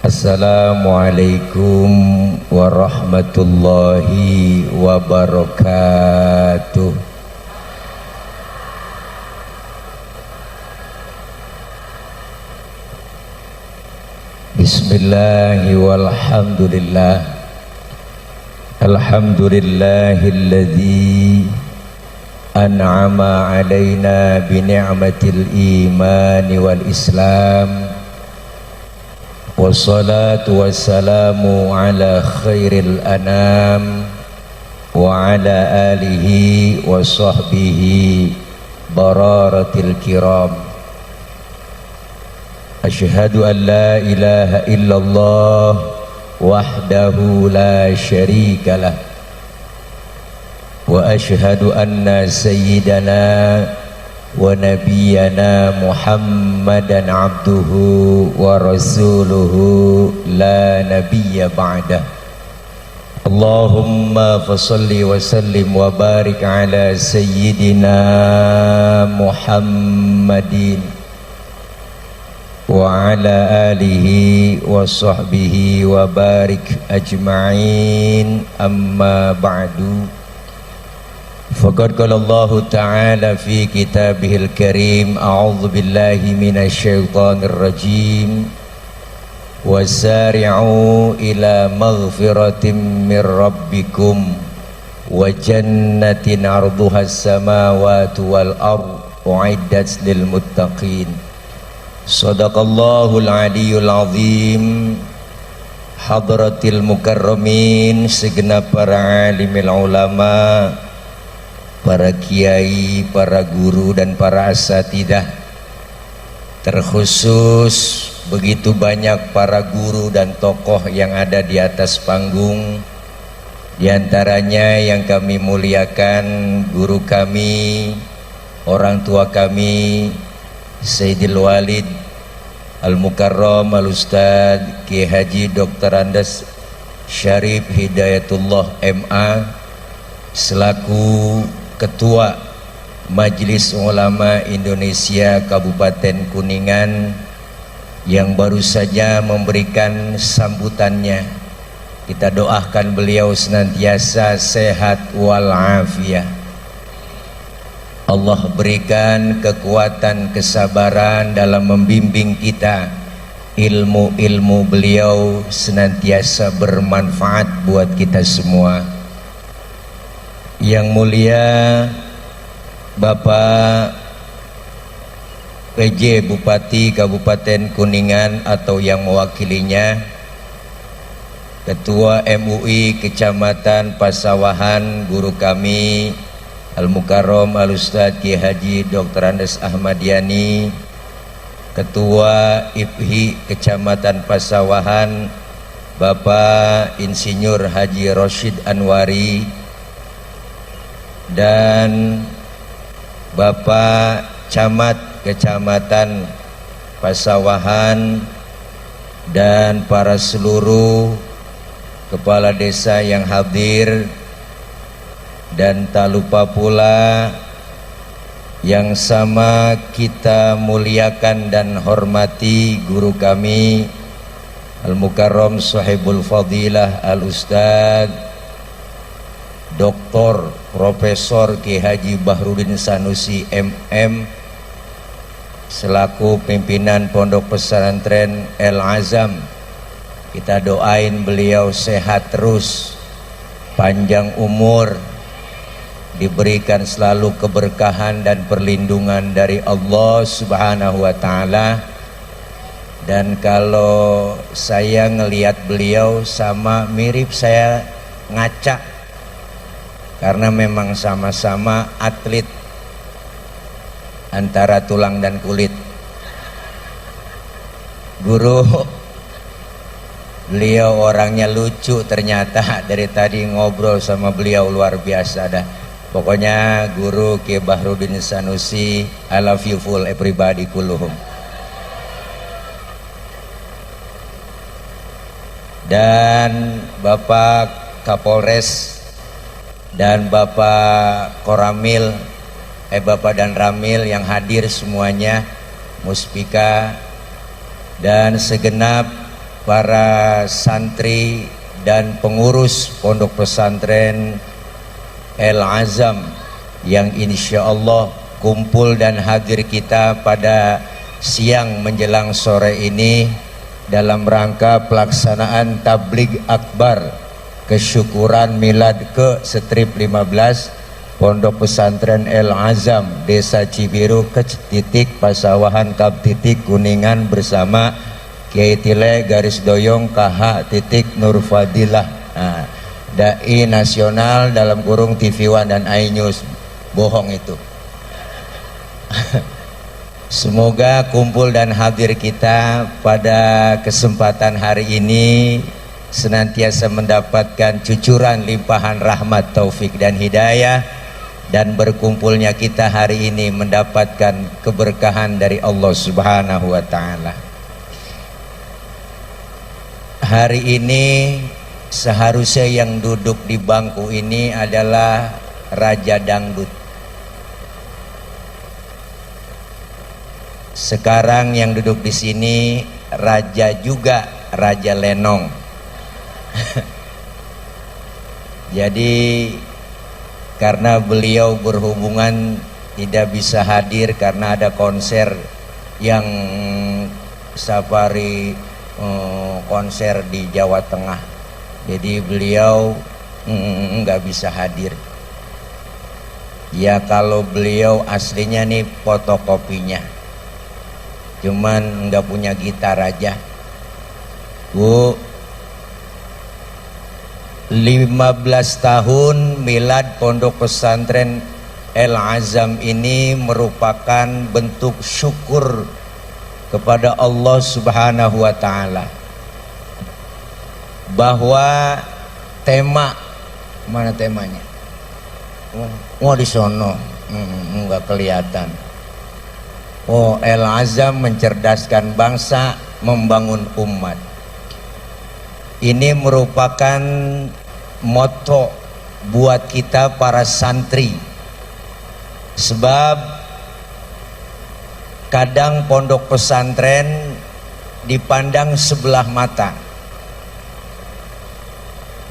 Assalamualaikum warahmatullahi wabarakatuh. Bismillahi walhamdulillah. Alhamdulillahilladzi an'ama alaina bi ni'matil imani wal islam. Wassalatu wassalamu ala khairil anam wa ala alihi wa sahbihi bararatil kiram. Asyhadu an la ilaha illallah wahdahu la syarikalah wa asyhadu anna sayyidana wa nabiyyana Muhammadan abduhu wa rasuluhu la nabiyya ba'dah. Allahumma fasalli wa sallim wa barik ala sayyidina Muhammadin wa ala alihi wa sahbihi wa barik ajma'in, amma ba'du. Faqad qala Allah Ta'ala fi kitabihil karim, a'udzu billahi minasy syaithanir rajim, wasari'u ila maghfiratin mir rabbikum wa jannatin 'arduhas samawati wal ardh u'iddat lil muttaqin. Sadaqallahul aliyyul azim. Hadratil mukarramin, segenap para alimil ulama, para kiai, para guru dan para asatidah, terkhusus begitu banyak para guru dan tokoh yang ada di atas panggung. Di antaranya yang kami muliakan guru kami, orang tua kami, Sayyidil Walid Al-Mukarram Al-Ustadz Kiai Haji Dr. Andes Syarif Hidayatullah MA selaku Ketua Majelis Ulama Indonesia Kabupaten Kuningan yang baru saja memberikan sambutannya. Kita doakan beliau senantiasa sehat walafiat. Allah berikan kekuatan, kesabaran dalam membimbing kita. Ilmu-ilmu beliau senantiasa bermanfaat buat kita semua. Yang mulia Bapak PJ Bupati Kabupaten Kuningan atau yang mewakilinya, Ketua MUI Kecamatan Pasawahan, guru kami Al-Mukarram Al-Ustadz Kiai Haji Dr. Andes Ahmad Yani, Ketua IPHI Kecamatan Pasawahan Bapak Insinyur Haji Rosyid Anwari, dan Bapak Camat Kecamatan Pasawahan, dan para seluruh kepala desa yang hadir. Dan tak lupa pula yang sama kita muliakan dan hormati guru kami Al-Mukarram Sahibul Fadilah Al-Ustadz Dr. Profesor Kiai Haji Bahrudin Sanusi MM selaku pimpinan Pondok Pesantren El Azam. Kita doain beliau sehat terus, panjang umur, diberikan selalu keberkahan dan perlindungan dari Allah Subhanahu wa Ta'ala. Dan kalau saya ngelihat beliau sama mirip saya ngaca, karena memang sama-sama atlet antara tulang dan kulit. Guru, beliau orangnya lucu ternyata. Dari tadi ngobrol sama beliau luar biasa dah. Pokoknya guru Kiai Bahrudin Sanusi, I love you full everybody kulluhum. Dan Bapak Kapolres dan Bapak Koramil, Bapak dan Ramil yang hadir semuanya, Muspika, dan segenap para santri dan pengurus pondok pesantren El Azam yang insya Allah kumpul dan hadir kita pada siang menjelang sore ini dalam rangka pelaksanaan tabligh akbar kesyukuran milad ke strip 15 Pondok Pesantren El Azam Desa Cibiru Kec Pasawahan Kab Kuningan bersama Kiai Tile garis doyong KH Nur Fadilah, dai nasional dalam kurung TV One dan iNews, bohong itu. Semoga kumpul dan hadir kita pada kesempatan hari ini senantiasa mendapatkan cucuran limpahan rahmat, taufik dan hidayah, dan berkumpulnya kita hari ini mendapatkan keberkahan dari Allah Subhanahu wa Ta'ala. Hari ini seharusnya yang duduk di bangku ini adalah Raja Dangdut. Sekarang yang duduk di sini raja juga, Raja Lenong. Jadi karena beliau berhubungan tidak bisa hadir karena ada konser yang safari konser di Jawa Tengah, jadi beliau nggak bisa hadir. Ya kalau beliau aslinya nih fotokopinya, cuman nggak punya gitar aja. Bu, 15 tahun milad Pondok Pesantren El Azam ini merupakan bentuk syukur kepada Allah Subhanahu wa Ta'ala bahwa tema, mana temanya? Oh di sono, enggak kelihatan. Oh, El Azam mencerdaskan bangsa, membangun umat. Ini merupakan moto buat kita para santri, sebab kadang pondok pesantren dipandang sebelah mata.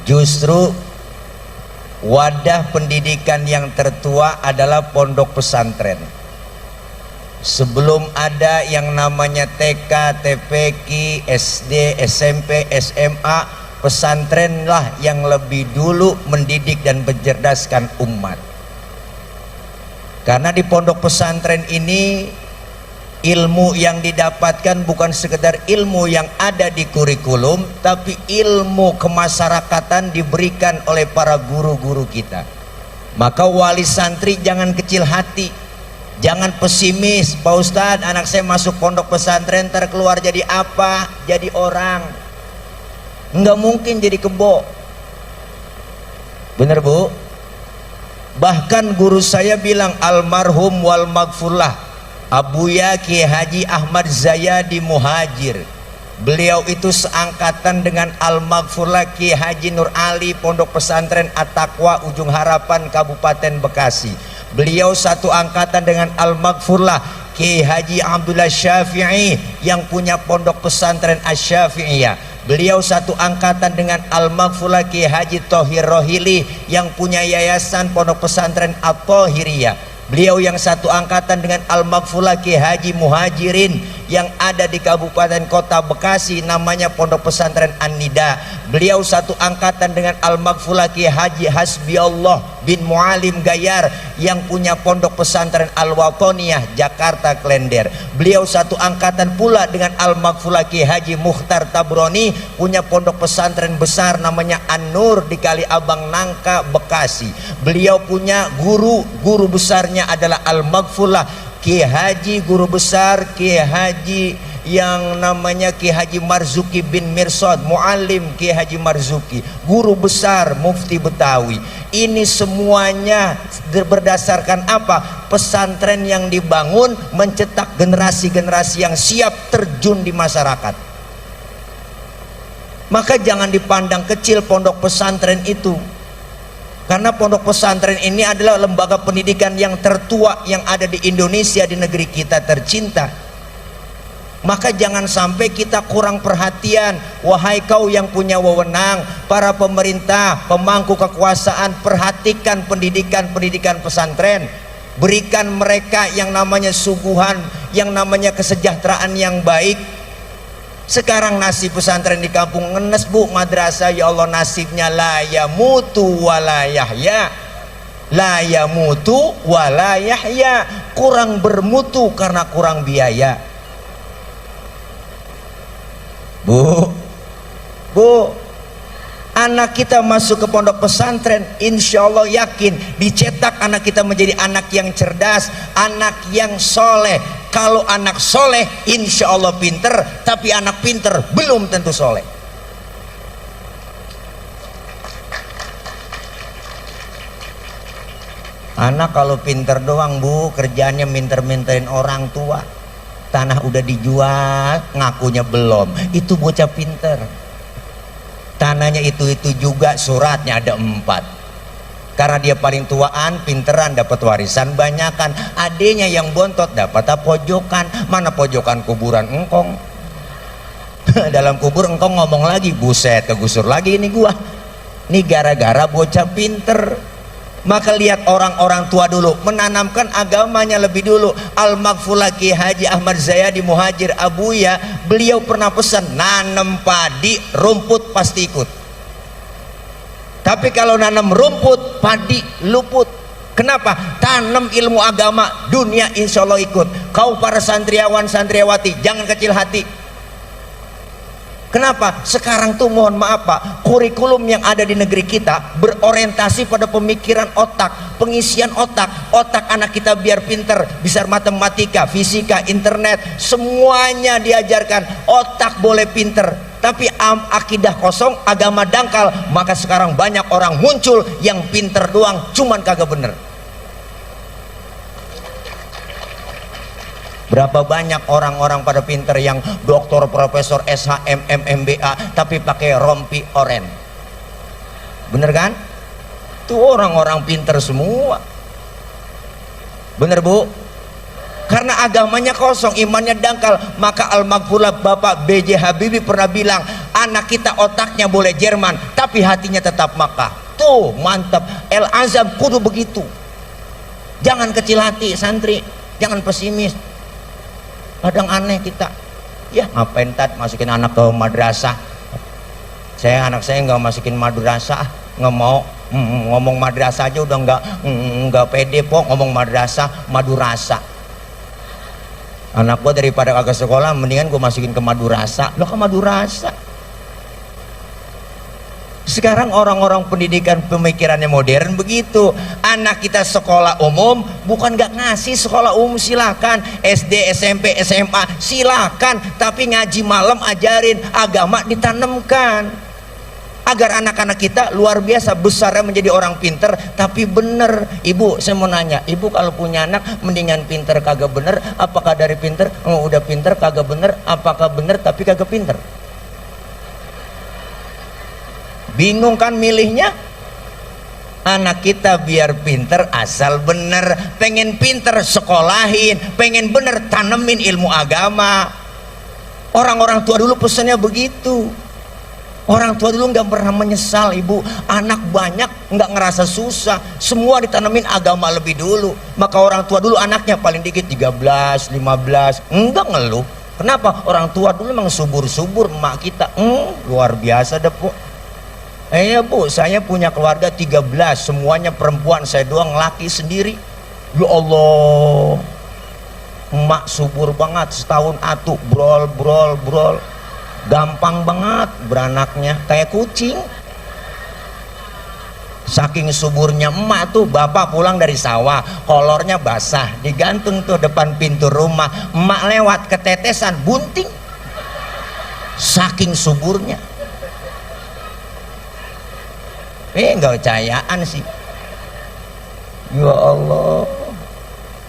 Justru wadah pendidikan yang tertua adalah pondok pesantren. Sebelum ada yang namanya TK, TPQ, SD, SMP, SMA, pesantrenlah yang lebih dulu mendidik dan mencerdaskan umat. Karena di pondok pesantren ini ilmu yang didapatkan bukan sekedar ilmu yang ada di kurikulum, tapi ilmu kemasyarakatan diberikan oleh para guru-guru kita. Maka wali santri jangan kecil hati, jangan pesimis. Pak Ustadz, anak saya masuk pondok pesantren ntar keluar jadi apa? Jadi orang. Enggak mungkin jadi kebo. Bener Bu? Bahkan guru saya bilang, almarhum wal maghfurlah Abuya Kiai Haji Ahmad Zayadi Muhajir, beliau itu seangkatan dengan Al-Maghfurlah Kiai Haji Nur Ali Pondok Pesantren At-Taqwa Ujung Harapan Kabupaten Bekasi. Beliau satu angkatan dengan Al-Maghfurlah Kiai Haji Abdullah Syafi'i yang punya Pondok Pesantren Asy-Syafi'iyah. Beliau satu angkatan dengan Al-Maghfurlah Kiai Haji Thohir Rohili yang punya Yayasan Pondok Pesantren At-Tahiriyah. Beliau yang satu angkatan dengan Al-Maghfurlah Kiai Haji Muhajirin yang ada di Kabupaten Kota Bekasi namanya Pondok Pesantren An-Nida. Beliau satu angkatan dengan Al-Maghfurlah Kiai Haji Hasbiallah bin Mualim Gayar yang punya Pondok Pesantren Al-Watoniyah Jakarta Klender. Beliau satu angkatan pula dengan Al-Maghfurlah Kiai Haji Mukhtar Tabroni punya Pondok Pesantren besar namanya An-Nur di Kali Abang Nangka Bekasi. Beliau punya guru besarnya adalah Al-Maghfurlah Kiai Haji guru besar Kiai Haji yang namanya Kiai Haji Marzuki bin Mirsad, Muallim Kiai Haji Marzuki, guru besar Mufti Betawi. Ini semuanya berdasarkan apa? Pesantren yang dibangun mencetak generasi-generasi yang siap terjun di masyarakat. Maka jangan dipandang kecil pondok pesantren itu. Karena pondok pesantren ini adalah lembaga pendidikan yang tertua yang ada di Indonesia, di negeri kita tercinta. Maka jangan sampai kita kurang perhatian. Wahai kau yang punya wewenang, para pemerintah, pemangku kekuasaan, perhatikan pendidikan pesantren. Berikan mereka yang namanya suguhan, yang namanya kesejahteraan yang baik. Sekarang nasib pesantren di kampung ngenes bu, madrasah ya Allah nasibnya la yamutu wa la yahya, la yamutu wa la yahya, kurang bermutu karena kurang biaya. Bu, anak kita masuk ke pondok pesantren, insya Allah yakin dicetak anak kita menjadi anak yang cerdas, anak yang soleh. Kalau anak soleh insya Allah pinter, tapi anak pinter belum tentu soleh. Anak kalau pinter doang bu, kerjaannya minter-minterin orang tua. Tanah udah dijual, ngakunya belum. Itu bocah pinter. Tanahnya itu juga, suratnya ada 4. Karena dia paling tuaan, pinteran, dapat warisan banyakan. Adenya yang bontot dapat pojokan. Mana pojokan kuburan engkong? Dalam kubur engkong ngomong lagi, buset kegusur lagi ini gua. Ini gara-gara bocah pinter. Maka lihat orang-orang tua dulu menanamkan agamanya lebih dulu. Al-Maghfurlah Kiai Haji Ahmad Zayadi Muhajir Abuya, beliau pernah pesan nanam padi, rumput pasti ikut. Tapi kalau nanam rumput, padi luput. Kenapa? Tanam ilmu agama, dunia insya Allah ikut. Kau para santriawan santriawati jangan kecil hati. Kenapa? Sekarang tuh mohon maaf Pak, kurikulum yang ada di negeri kita berorientasi pada pemikiran otak, pengisian otak. Otak anak kita biar pinter, bisa matematika, fisika, internet, semuanya diajarkan. Otak boleh pinter, tapi akidah kosong, agama dangkal. Maka sekarang banyak orang muncul yang pinter doang, cuman kagak bener. Berapa banyak orang-orang pada pinter yang doktor, profesor, SHM, MBA tapi pakai rompi oren. Bener kan? Itu orang-orang pinter semua. Bener bu? Karena agamanya kosong, imannya dangkal. Maka Al-Maghfurlah Bapak B.J. Habibie pernah bilang, anak kita otaknya boleh Jerman tapi hatinya tetap Makkah. Tuh mantap. El Azam kudu begitu. Jangan kecil hati santri, jangan pesimis. Kadang aneh kita, ya ngapain tat masukin anak ke madrasah? Anak saya nggak masukin madrasah, nggak mau. Ngomong madrasah aja udah nggak pede po, ngomong madrasah, madurasa. Anak gua daripada kagak sekolah, mendingan gua masukin ke madurasa. Lo ke madurasa? Sekarang orang-orang pendidikan pemikirannya modern begitu. Anak kita sekolah umum, bukan gak ngasih sekolah umum, silakan SD, SMP, SMA silakan, tapi ngaji malam ajarin, agama ditanamkan agar anak-anak kita luar biasa besarnya menjadi orang pinter tapi bener. Ibu, saya mau nanya, ibu kalau punya anak mendingan pinter kagak bener, apakah dari pinter udah pinter kagak bener, apakah bener tapi kagak pinter? Bingung kan milihnya? Anak kita biar pinter asal bener, pengen pinter sekolahin, pengen bener tanemin ilmu agama. Orang-orang tua dulu pesannya begitu. Orang tua dulu nggak pernah menyesal ibu. Anak banyak nggak ngerasa susah, semua ditanemin agama lebih dulu. Maka orang tua dulu anaknya paling dikit 13, 15, enggak ngeluh. Kenapa? Orang tua dulu memang subur-subur. Emak kita luar biasa deh bu. Ya bu, saya punya keluarga 13, semuanya perempuan, saya doang laki sendiri. Ya Allah, emak subur banget, setahun atuh brol, gampang banget beranaknya, kayak kucing. Saking suburnya emak tuh, bapak pulang dari sawah, kolornya basah, digantung tuh depan pintu rumah. Emak lewat ketetesan, bunting. Saking suburnya. Nggak percayaan sih. Ya Allah,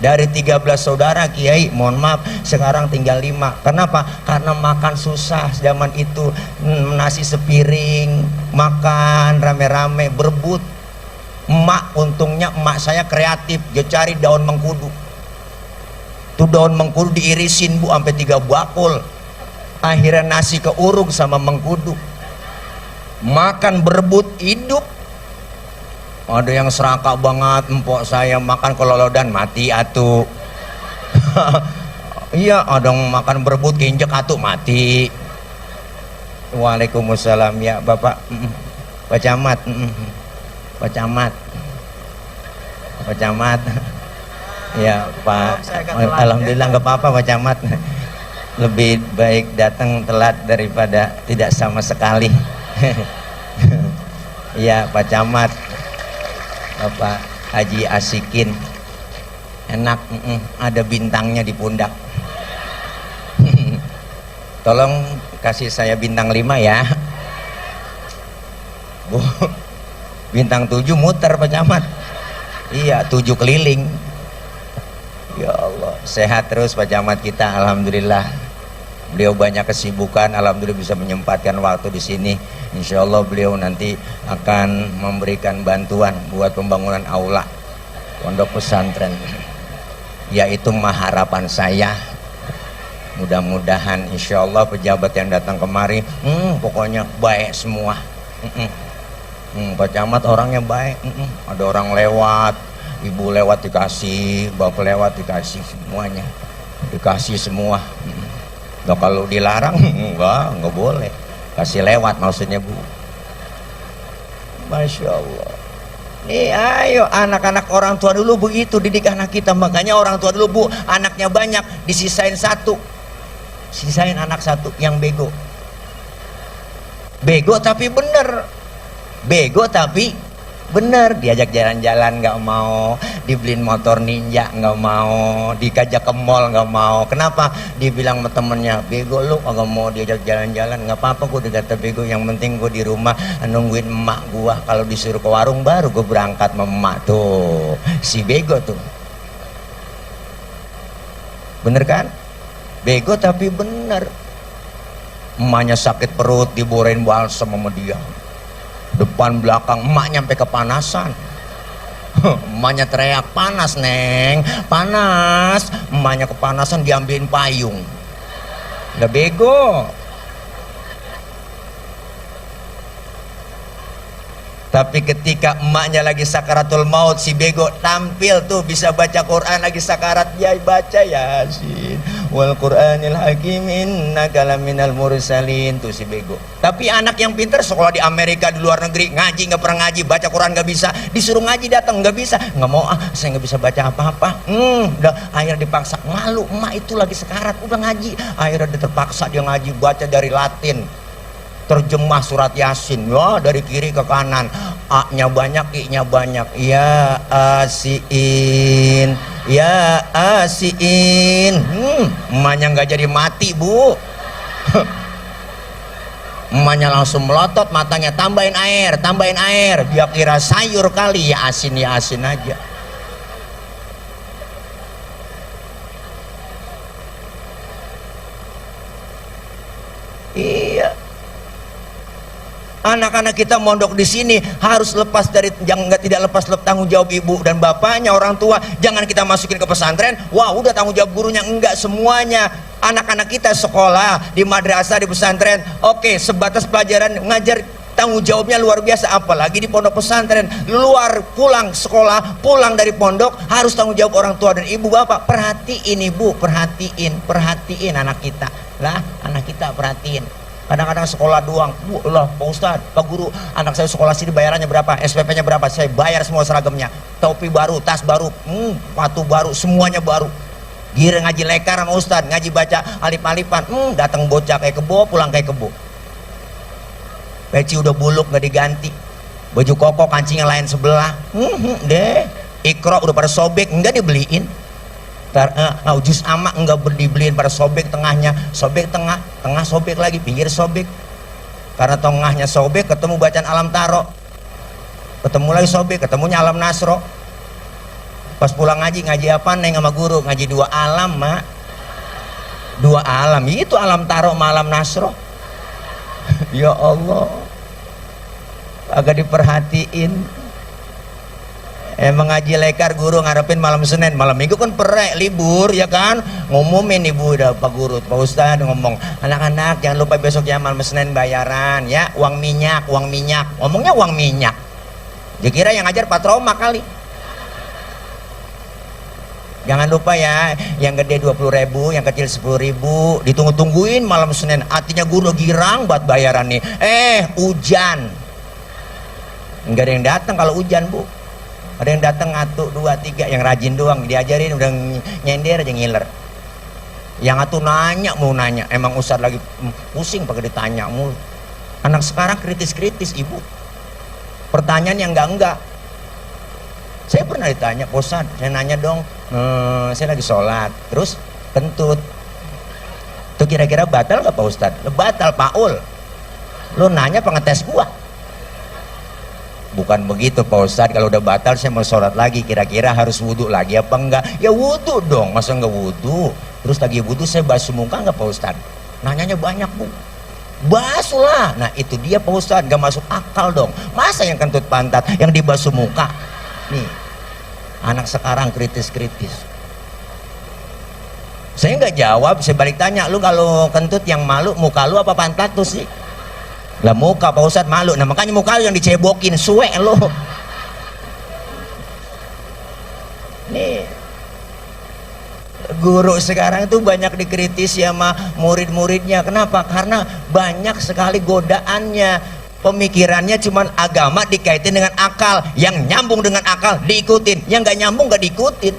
dari 13 saudara kiai, mohon maaf sekarang tinggal 5. Kenapa? Karena makan susah zaman itu, nasi sepiring, makan rame-rame, berebut. Emak, untungnya emak saya kreatif, dia cari daun mengkudu. Tuh daun mengkudu diirisin Bu sampai 3 bakul. Akhirnya nasi keurung sama mengkudu. Makan berebut hidup. Ada yang serakah banget, empok saya makan kelolodan mati atuh. Iya, ada yang makan berebut injek atuh mati. Waalaikumsalam ya Bapak. Pak Camat. Pak Camat. Pak Camat. Ya Pak, alhamdulillah nggak apa-apa Pak Camat. Lebih baik datang telat daripada tidak sama sekali. Ya Pak Camat, Bapak Haji Asikin, enak, ada bintangnya di pundak. Tolong kasih saya bintang 5 ya Bu. Bintang 7 muter Pak Camat. Iya, 7 keliling. Ya Allah, sehat terus Pak Camat kita, alhamdulillah. Beliau banyak kesibukan, alhamdulillah bisa menyempatkan waktu di sini. Insya Allah beliau nanti akan memberikan bantuan buat pembangunan aula pondok pesantren. Yaitu harapan saya. Mudah-mudahan insya Allah pejabat yang datang kemari, pokoknya baik semua. Pak Camat orangnya baik. Ada orang lewat, ibu lewat dikasih, bapak lewat dikasih, semuanya dikasih semua. Nah, kalau dilarang enggak boleh, kasih lewat maksudnya Bu. Masya Allah. Nih ayo anak-anak orang tua dulu begitu didik anak kita. Makanya orang tua dulu Bu, anaknya banyak disisain 1, sisain anak 1 yang bego. Bego tapi bener, bego tapi bener, diajak jalan-jalan nggak mau, dibeliin motor ninja nggak mau, dikajak ke mall nggak mau. Kenapa? Dibilang sama temennya, bego lu nggak mau diajak jalan-jalan. Nggak apa-apa, gue dikata bego, yang penting gue di rumah nungguin emak gue. Kalau disuruh ke warung baru gue berangkat sama emak. Tuh si bego tuh, bener kan? Bego tapi bener. Emaknya sakit perut diborain balsam sama dia, depan belakang emaknya sampai kepanasan. Emaknya teriak, panas neng, panas. Emaknya kepanasan diambilin payung. Udah bego. Tapi ketika emaknya lagi sakaratul maut, si bego tampil tuh bisa baca Quran lagi sakarat, dia baca Yasin wal Qur'anil hakim innaka laminal mursalin, tuh si bego. Tapi anak yang pintar sekolah di Amerika, di luar negeri, ngaji nggak pernah ngaji, baca Quran nggak bisa, disuruh ngaji datang nggak bisa, nggak mau, saya nggak bisa baca apa-apa. Udah akhirnya dipaksa, malu emak itu lagi sekarat, udah ngaji, akhirnya dia terpaksa dia ngaji, baca dari Latin, terjemah surat Yasin, ya dari kiri ke kanan, A-nya banyak, I-nya banyak. Ya Asiin, ya Asiin. Emaknya nggak jadi mati Bu. Emaknya langsung melotot matanya, tambahin air, tambahin air. Dia kira sayur kali, ya Asin aja. Iya. Anak-anak kita mondok di sini harus lepas dari, tidak lepas tanggung jawab ibu dan bapaknya, orang tua. Jangan kita masukin ke pesantren, wah udah tanggung jawab gurunya. Enggak semuanya. Anak-anak kita sekolah di madrasah, di pesantren, oke, sebatas pelajaran ngajar, tanggung jawabnya luar biasa. Apalagi di pondok pesantren, luar pulang sekolah, pulang dari pondok, harus tanggung jawab orang tua dan ibu bapak. Perhatiin ibu, perhatiin anak kita lah, anak kita perhatiin. Kadang-kadang sekolah doang, Bu lah Pak Ustadz, Pak Guru, anak saya sekolah sini bayarannya berapa, SPP-nya berapa, saya bayar semua seragamnya, topi baru, tas baru, sepatu baru, semuanya baru. Giliran ngaji lekar sama Ustadz, ngaji baca alif-alifan, datang bocah kayak kebo, pulang kayak kebo. Peci udah buluk nggak diganti, baju koko kancingnya lain sebelah, deh, ikro udah pada sobek, nggak dibeliin. Jus amak enggak dibeliin, pada sobek tengahnya, sobek tengah sobek lagi, pinggir sobek. Karena tengahnya sobek, ketemu bacaan alam taro, ketemu lagi sobek, ketemunya alam nasro. Pas pulang ngaji apa neng sama guru, ngaji 2 alam mak, 2 alam, itu alam taro sama alam nasro. Ya Allah, agak diperhatiin. Emang ngaji lekar guru ngarepin malam Senin, malam Minggu kan perek libur ya kan, ngumumin ibu udah Pak Guru, Pak Ustadz ngomong, anak-anak jangan lupa besok ya malam Senin bayaran ya, uang minyak, ngomongnya uang minyak, dikira yang ngajar Pak Roma kali. Jangan lupa ya, yang gede 20.000, yang kecil 10.000, ditunggu-tungguin malam Senin, artinya guru girang buat bayaran nih, hujan, nggak ada yang datang kalau hujan Bu. Ada yang datang 1, 2, 3, yang rajin doang diajarin udah nyender aja ngiler. Yang atuh nanya mau nanya, emang Ustadz lagi pusing pakai ditanya mulu. Anak sekarang kritis-kritis ibu, pertanyaan yang enggak. Saya pernah ditanya, Pak Ustadz, saya nanya dong, saya lagi sholat, terus kentut, tuh kira-kira batal gak Pak Ustadz? Batal Paul, lo nanya pengetes gua. Bukan begitu Pak Ustadz, kalau udah batal saya mau sholat lagi, kira-kira harus wudhu lagi apa enggak? Ya wudhu dong, masa enggak wudhu? Terus lagi wudhu saya basuh muka enggak Pak Ustadz? Nanyanya banyak Bu. Basuh lah. Nah itu dia Pak Ustadz, gak masuk akal dong. Masa yang kentut pantat, yang dibasuh muka? Nih, anak sekarang kritis-kritis. Saya nggak jawab, saya balik tanya, lu kalau kentut yang malu muka lu apa pantat tuh sih? Lah muka Pak Ustadz malu, nah makanya muka lu yang dicebokin, suwe lo. Nih guru sekarang itu banyak dikritisi sama murid-muridnya. Kenapa? Karena banyak sekali godaannya. Pemikirannya cuman agama dikaitin dengan akal, yang nyambung dengan akal diikutin, yang nggak nyambung nggak diikutin.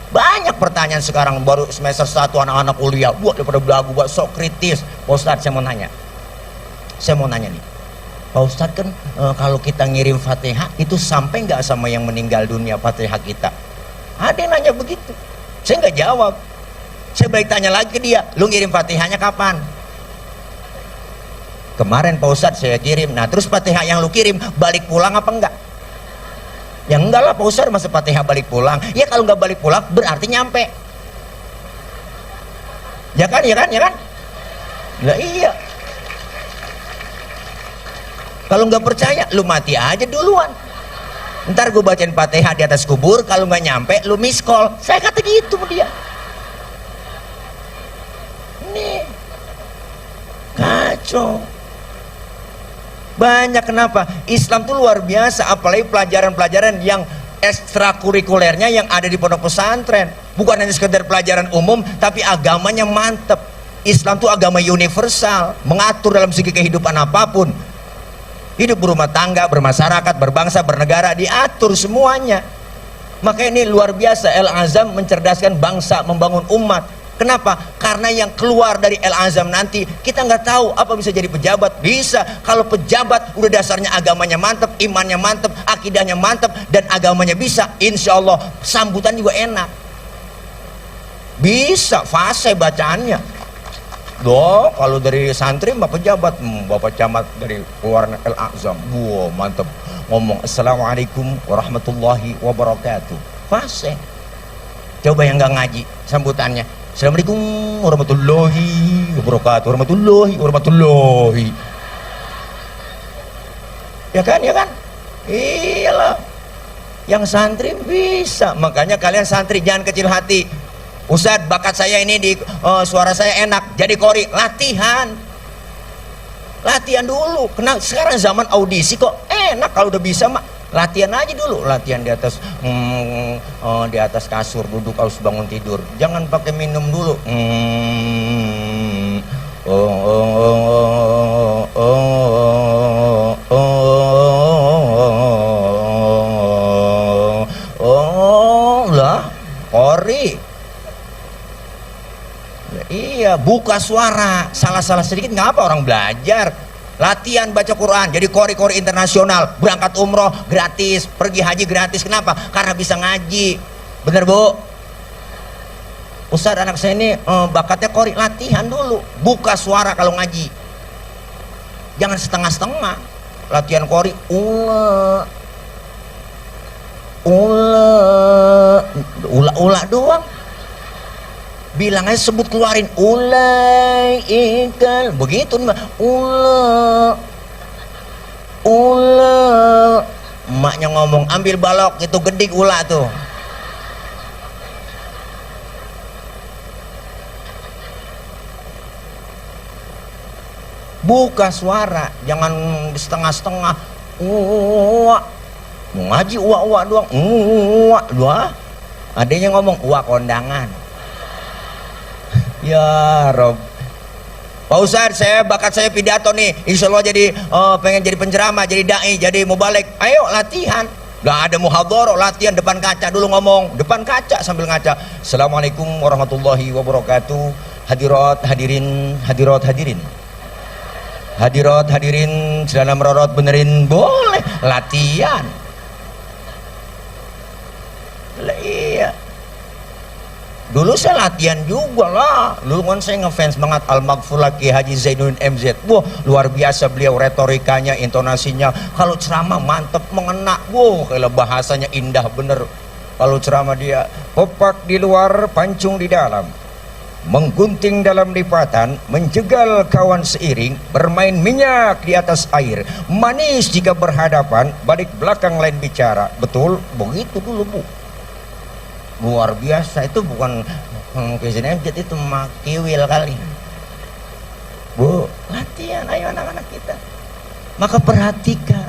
Banyak pertanyaan sekarang baru semester 1 anak-anak kuliah, wah daripada belagu, wah sok kritis. Pak Ustadz saya mau nanya nih, Pak Ustadz kan kalau kita ngirim Fatihah itu sampai nggak sama yang meninggal dunia Fatihah kita? Ada yang nanya begitu, saya nggak jawab. Saya balik tanya lagi ke dia, lu ngirim Fatihahnya kapan? Kemarin Pak Ustadz saya kirim. Nah terus Fatihah yang lu kirim balik pulang apa enggak? Ya enggak lah Pak Ustadz, masa Fatihah balik pulang? Ya kalau nggak balik pulang berarti nyampe. Ya kan? Lah iya. Kalau nggak percaya, lu mati aja duluan. Ntar gue bacain Fatihah di atas kubur, kalau nggak nyampe, lu miss call. Saya kata gitu sama dia. Nih, kacau. Banyak kenapa? Islam tuh luar biasa, apalagi pelajaran-pelajaran yang ekstrakurikulernya yang ada di pondok pesantren. Bukan hanya sekedar pelajaran umum, tapi agamanya mantep. Islam tuh agama universal, mengatur dalam segi kehidupan apapun. Hidup berumah tangga, bermasyarakat, berbangsa, bernegara, diatur semuanya. Maka ini luar biasa, El-Azam mencerdaskan bangsa, membangun umat. Kenapa? Karena yang keluar dari El-Azam nanti, kita nggak tahu apa bisa jadi pejabat. Bisa, kalau pejabat udah dasarnya agamanya mantep, imannya mantep, akidahnya mantep, dan agamanya bisa, insya Allah sambutan juga enak. Bisa, fase bacaannya. Doh, kalau dari santri mbak pejabat, bapak camat dari luar El-Azam, wow mantep, ngomong Assalamualaikum warahmatullahi wabarakatuh, fase. Coba yang nggak ngaji sambutannya, Assalamualaikum warahmatullahi wabarakatuh, warahmatullahi. Ya kan? Iyalah, yang santri bisa. Makanya kalian santri jangan kecil hati. Ustadz, bakat saya ini di suara saya enak, jadi qori, latihan dulu. Kenapa? Sekarang zaman audisi kok enak, kalau udah bisa mah latihan aja dulu. Latihan di atas kasur, duduk harus bangun tidur, jangan pakai minum dulu. Lah qori. Iya, buka suara, salah-salah sedikit nggak apa, orang belajar. Latihan baca Quran, jadi qori internasional, berangkat umroh gratis, pergi haji gratis. Kenapa? Karena bisa ngaji. Bener Bu? Ustadz, anak saya ini bakatnya qori, latihan dulu, buka suara kalau ngaji. Jangan setengah-setengah. Latihan qori, ula doang. Bilang aja, sebut, keluarin ulaikal, begitu ula emaknya ngomong ambil balok itu gedik ulah tuh. Buka suara, jangan setengah-setengah. Mau ngaji uak doang. Doang. Adanya ngomong uak kondangan. Ya Rob. Pak Ustadz, bakat saya pidato nih. Insya Allah jadi pengen jadi penceramah, jadi dai, jadi mubalik. Ayo latihan. Gak ada muhadharah, latihan depan kaca dulu ngomong. Depan kaca sambil ngaca. Assalamualaikum warahmatullahi wabarakatuh. Hadirat hadirin, hadirat hadirin. Hadirat hadirin, celana merorot benerin, boleh latihan. Iya. Dulu saya latihan juga lah. Dulu kan saya ngefans banget Al-Maghfurlah Ki Haji Zainuddin MZ. Wah, luar biasa beliau, retorikanya, intonasinya. Kalau ceramah mantep, mengena. Wah, kalau bahasanya indah bener. Kalau ceramah dia, opak di luar, pancung di dalam. Menggunting dalam lipatan, menjegal kawan seiring, bermain minyak di atas air, manis jika berhadapan, balik belakang lain bicara. Betul, begitu dulu Bu. Luar biasa, itu bukan KZNMZ, itu makiwil kali. Bu, latihan ayo anak-anak kita. Maka perhatikan.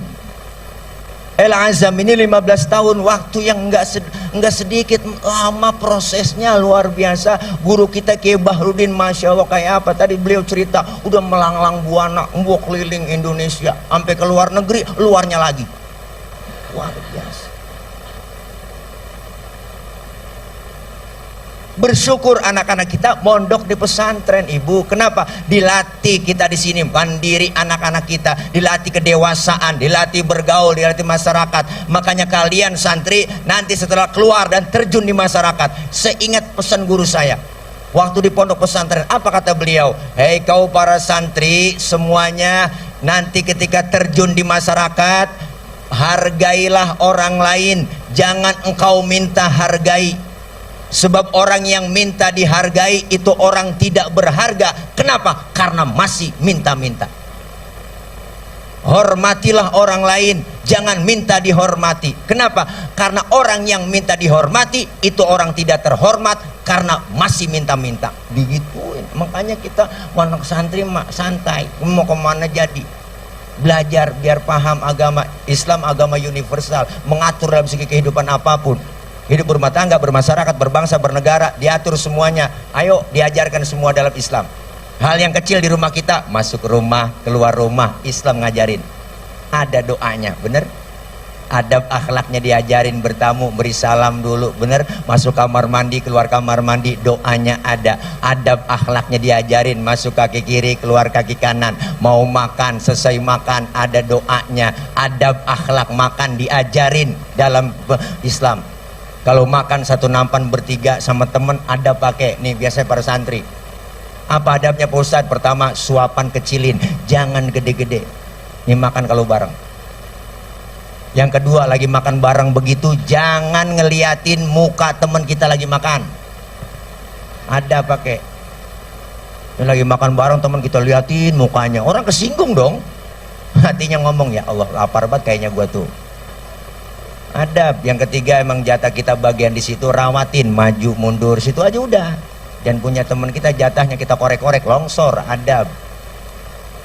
El Azam ini 15 tahun, waktu yang enggak sedikit, lama prosesnya, luar biasa. Guru kita Kiai Bahrudin, Masya Allah, kayak apa tadi beliau cerita, udah melanglang buana, keliling Indonesia, sampai ke luar negeri, luarnya lagi. Luar biasa. Bersyukur anak-anak kita mondok di pesantren, Ibu. Kenapa? Dilatih kita di sini, mandiri anak-anak kita, dilatih kedewasaan, dilatih bergaul, dilatih masyarakat. Makanya kalian santri nanti setelah keluar dan terjun di masyarakat, seingat pesan guru saya waktu di pondok pesantren, apa kata beliau? Hei kau para santri semuanya, nanti ketika terjun di masyarakat, hargailah orang lain, jangan engkau minta hargai. Sebab orang yang minta dihargai itu orang tidak berharga. Kenapa? Karena masih minta-minta. Hormatilah orang lain, jangan minta dihormati. Kenapa? Karena orang yang minta dihormati itu orang tidak terhormat karena masih minta-minta. Digituin. Makanya kita anak santri santai, mau kemana jadi. Belajar biar paham agama Islam, agama universal, mengatur dalam segi kehidupan apapun. Hidup berumah tangga, bermasyarakat, berbangsa, bernegara, diatur semuanya. Ayo diajarkan semua dalam Islam. Hal yang kecil di rumah kita, masuk rumah, keluar rumah, Islam ngajarin. Ada doanya, bener? Adab akhlaknya diajarin, bertamu, beri salam dulu, bener? Masuk kamar mandi, keluar kamar mandi, doanya ada. Adab akhlaknya diajarin, masuk kaki kiri, keluar kaki kanan. Mau makan, selesai makan, ada doanya. Adab akhlak makan diajarin dalam Islam. Kalau makan satu nampan bertiga sama temen, ada pakai nih biasa para santri. Apa adabnya Pak Ustadz? Pertama, suapan kecilin, jangan gede-gede. Ini makan kalau bareng. Yang kedua, lagi makan bareng begitu, jangan ngeliatin muka temen kita lagi makan. Ada pakai. Ini lagi makan bareng temen kita liatin mukanya, orang kesinggung dong. Hatinya ngomong, ya Allah lapar banget kayaknya gua tuh. Adab. Yang ketiga, emang jatah kita bagian di situ, rawatin, maju mundur situ aja udah. Dan punya teman kita jatahnya kita korek-korek, longsor. Adab.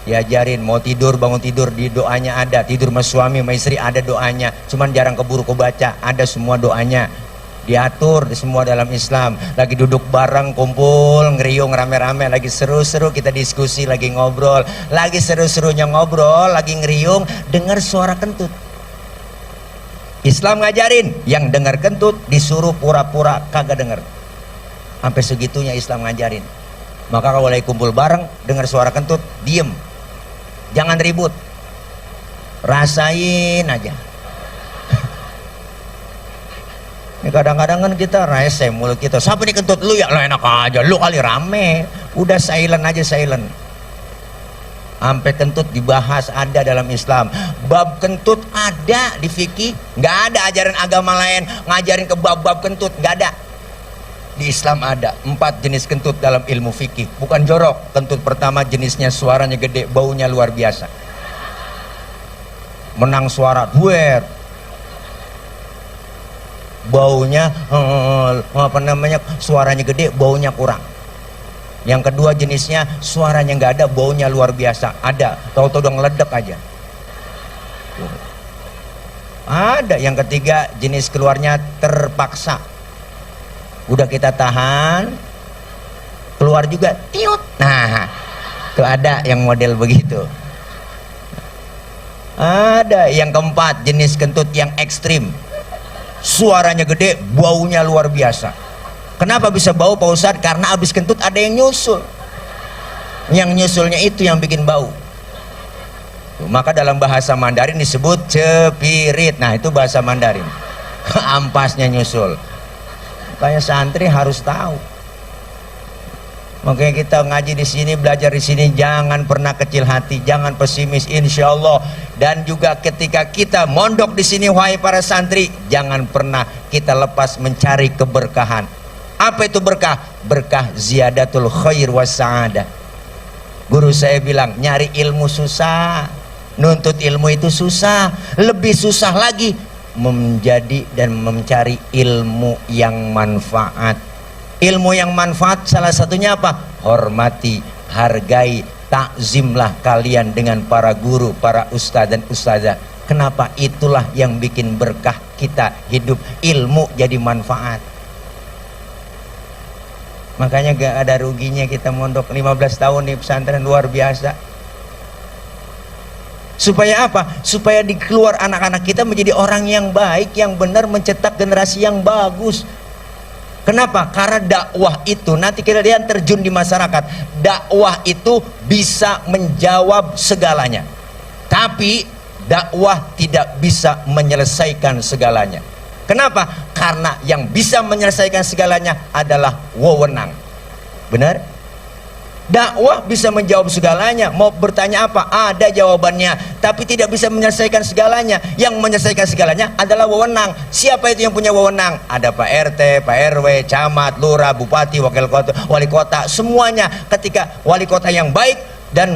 Diajarin mau tidur, bangun tidur, di doanya ada. Tidur sama suami sama istri ada doanya, cuman jarang keburu kebaca. Ada semua doanya, diatur di semua dalam Islam. Lagi duduk bareng, kumpul, ngeriung rame-rame, lagi seru-seru kita diskusi, lagi ngobrol, lagi seru-serunya ngobrol, lagi ngeriung, dengar suara kentut. Islam ngajarin, yang dengar kentut disuruh pura-pura kagak denger. Sampai segitunya Islam ngajarin. Maka kalau lagi kumpul bareng, dengar suara kentut, diem, jangan ribut, rasain aja. Ini kadang-kadang kan kita rese mulut kita, siapa nih kentut lu ya? Lo enak aja, lu kali rame. Udah silent aja, silent. Sampai kentut dibahas ada dalam Islam. Bab kentut ada di fikih, nggak ada ajaran agama lain ngajarin ke bab-bab kentut, nggak ada. Di Islam ada 4 jenis kentut dalam ilmu fikih, bukan jorok. Kentut pertama jenisnya suaranya gede, baunya luar biasa. Menang suara, duer. baunya apa namanya, suaranya gede, baunya kurang. Yang kedua jenisnya suaranya nggak ada, baunya luar biasa. Ada, tahu-tahu udah ngeledek aja. Ada. Yang ketiga jenis keluarnya terpaksa, udah kita tahan, keluar juga tiut. Nah, tuh ada yang model begitu. Ada. Yang keempat jenis kentut yang ekstrim, suaranya gede, baunya luar biasa. Kenapa bisa bau Pak Ustadz? Karena habis kentut ada yang nyusul. Yang nyusulnya itu yang bikin bau. Maka dalam bahasa Mandarin disebut cepirit. Nah, itu bahasa Mandarin. Ampasnya nyusul. Kayak santri harus tahu. Makanya kita ngaji di sini, belajar di sini, jangan pernah kecil hati, jangan pesimis, insya Allah. Dan juga ketika kita mondok di sini, wahai para santri, jangan pernah kita lepas mencari keberkahan. Apa itu berkah? Berkah ziyadatul khair was sa'adah. Guru saya bilang, nyari ilmu susah, nuntut ilmu itu susah. Lebih susah lagi menjadi dan mencari ilmu yang manfaat. Ilmu yang manfaat salah satunya apa? Hormati, hargai, takzimlah kalian dengan para guru, para ustadz dan ustazah. Kenapa? Itulah yang bikin berkah kita hidup, ilmu jadi manfaat. Makanya gak ada ruginya kita mondok 15 tahun di pesantren, luar biasa. Supaya apa? Supaya dikeluar anak-anak kita menjadi orang yang baik, yang benar, mencetak generasi yang bagus. Kenapa? Karena dakwah itu nanti kalian terjun di masyarakat. Dakwah itu bisa menjawab segalanya, tapi dakwah tidak bisa menyelesaikan segalanya. Kenapa? Karena yang bisa menyelesaikan segalanya adalah wewenang. Benar? Dakwah bisa menjawab segalanya. Mau bertanya apa? Ada jawabannya. Tapi tidak bisa menyelesaikan segalanya. Yang menyelesaikan segalanya adalah wewenang. Siapa itu yang punya wewenang? Ada Pak RT, Pak RW, camat, lurah, bupati, wakil kota, wali kota. Semuanya. Ketika wali kota yang baik dan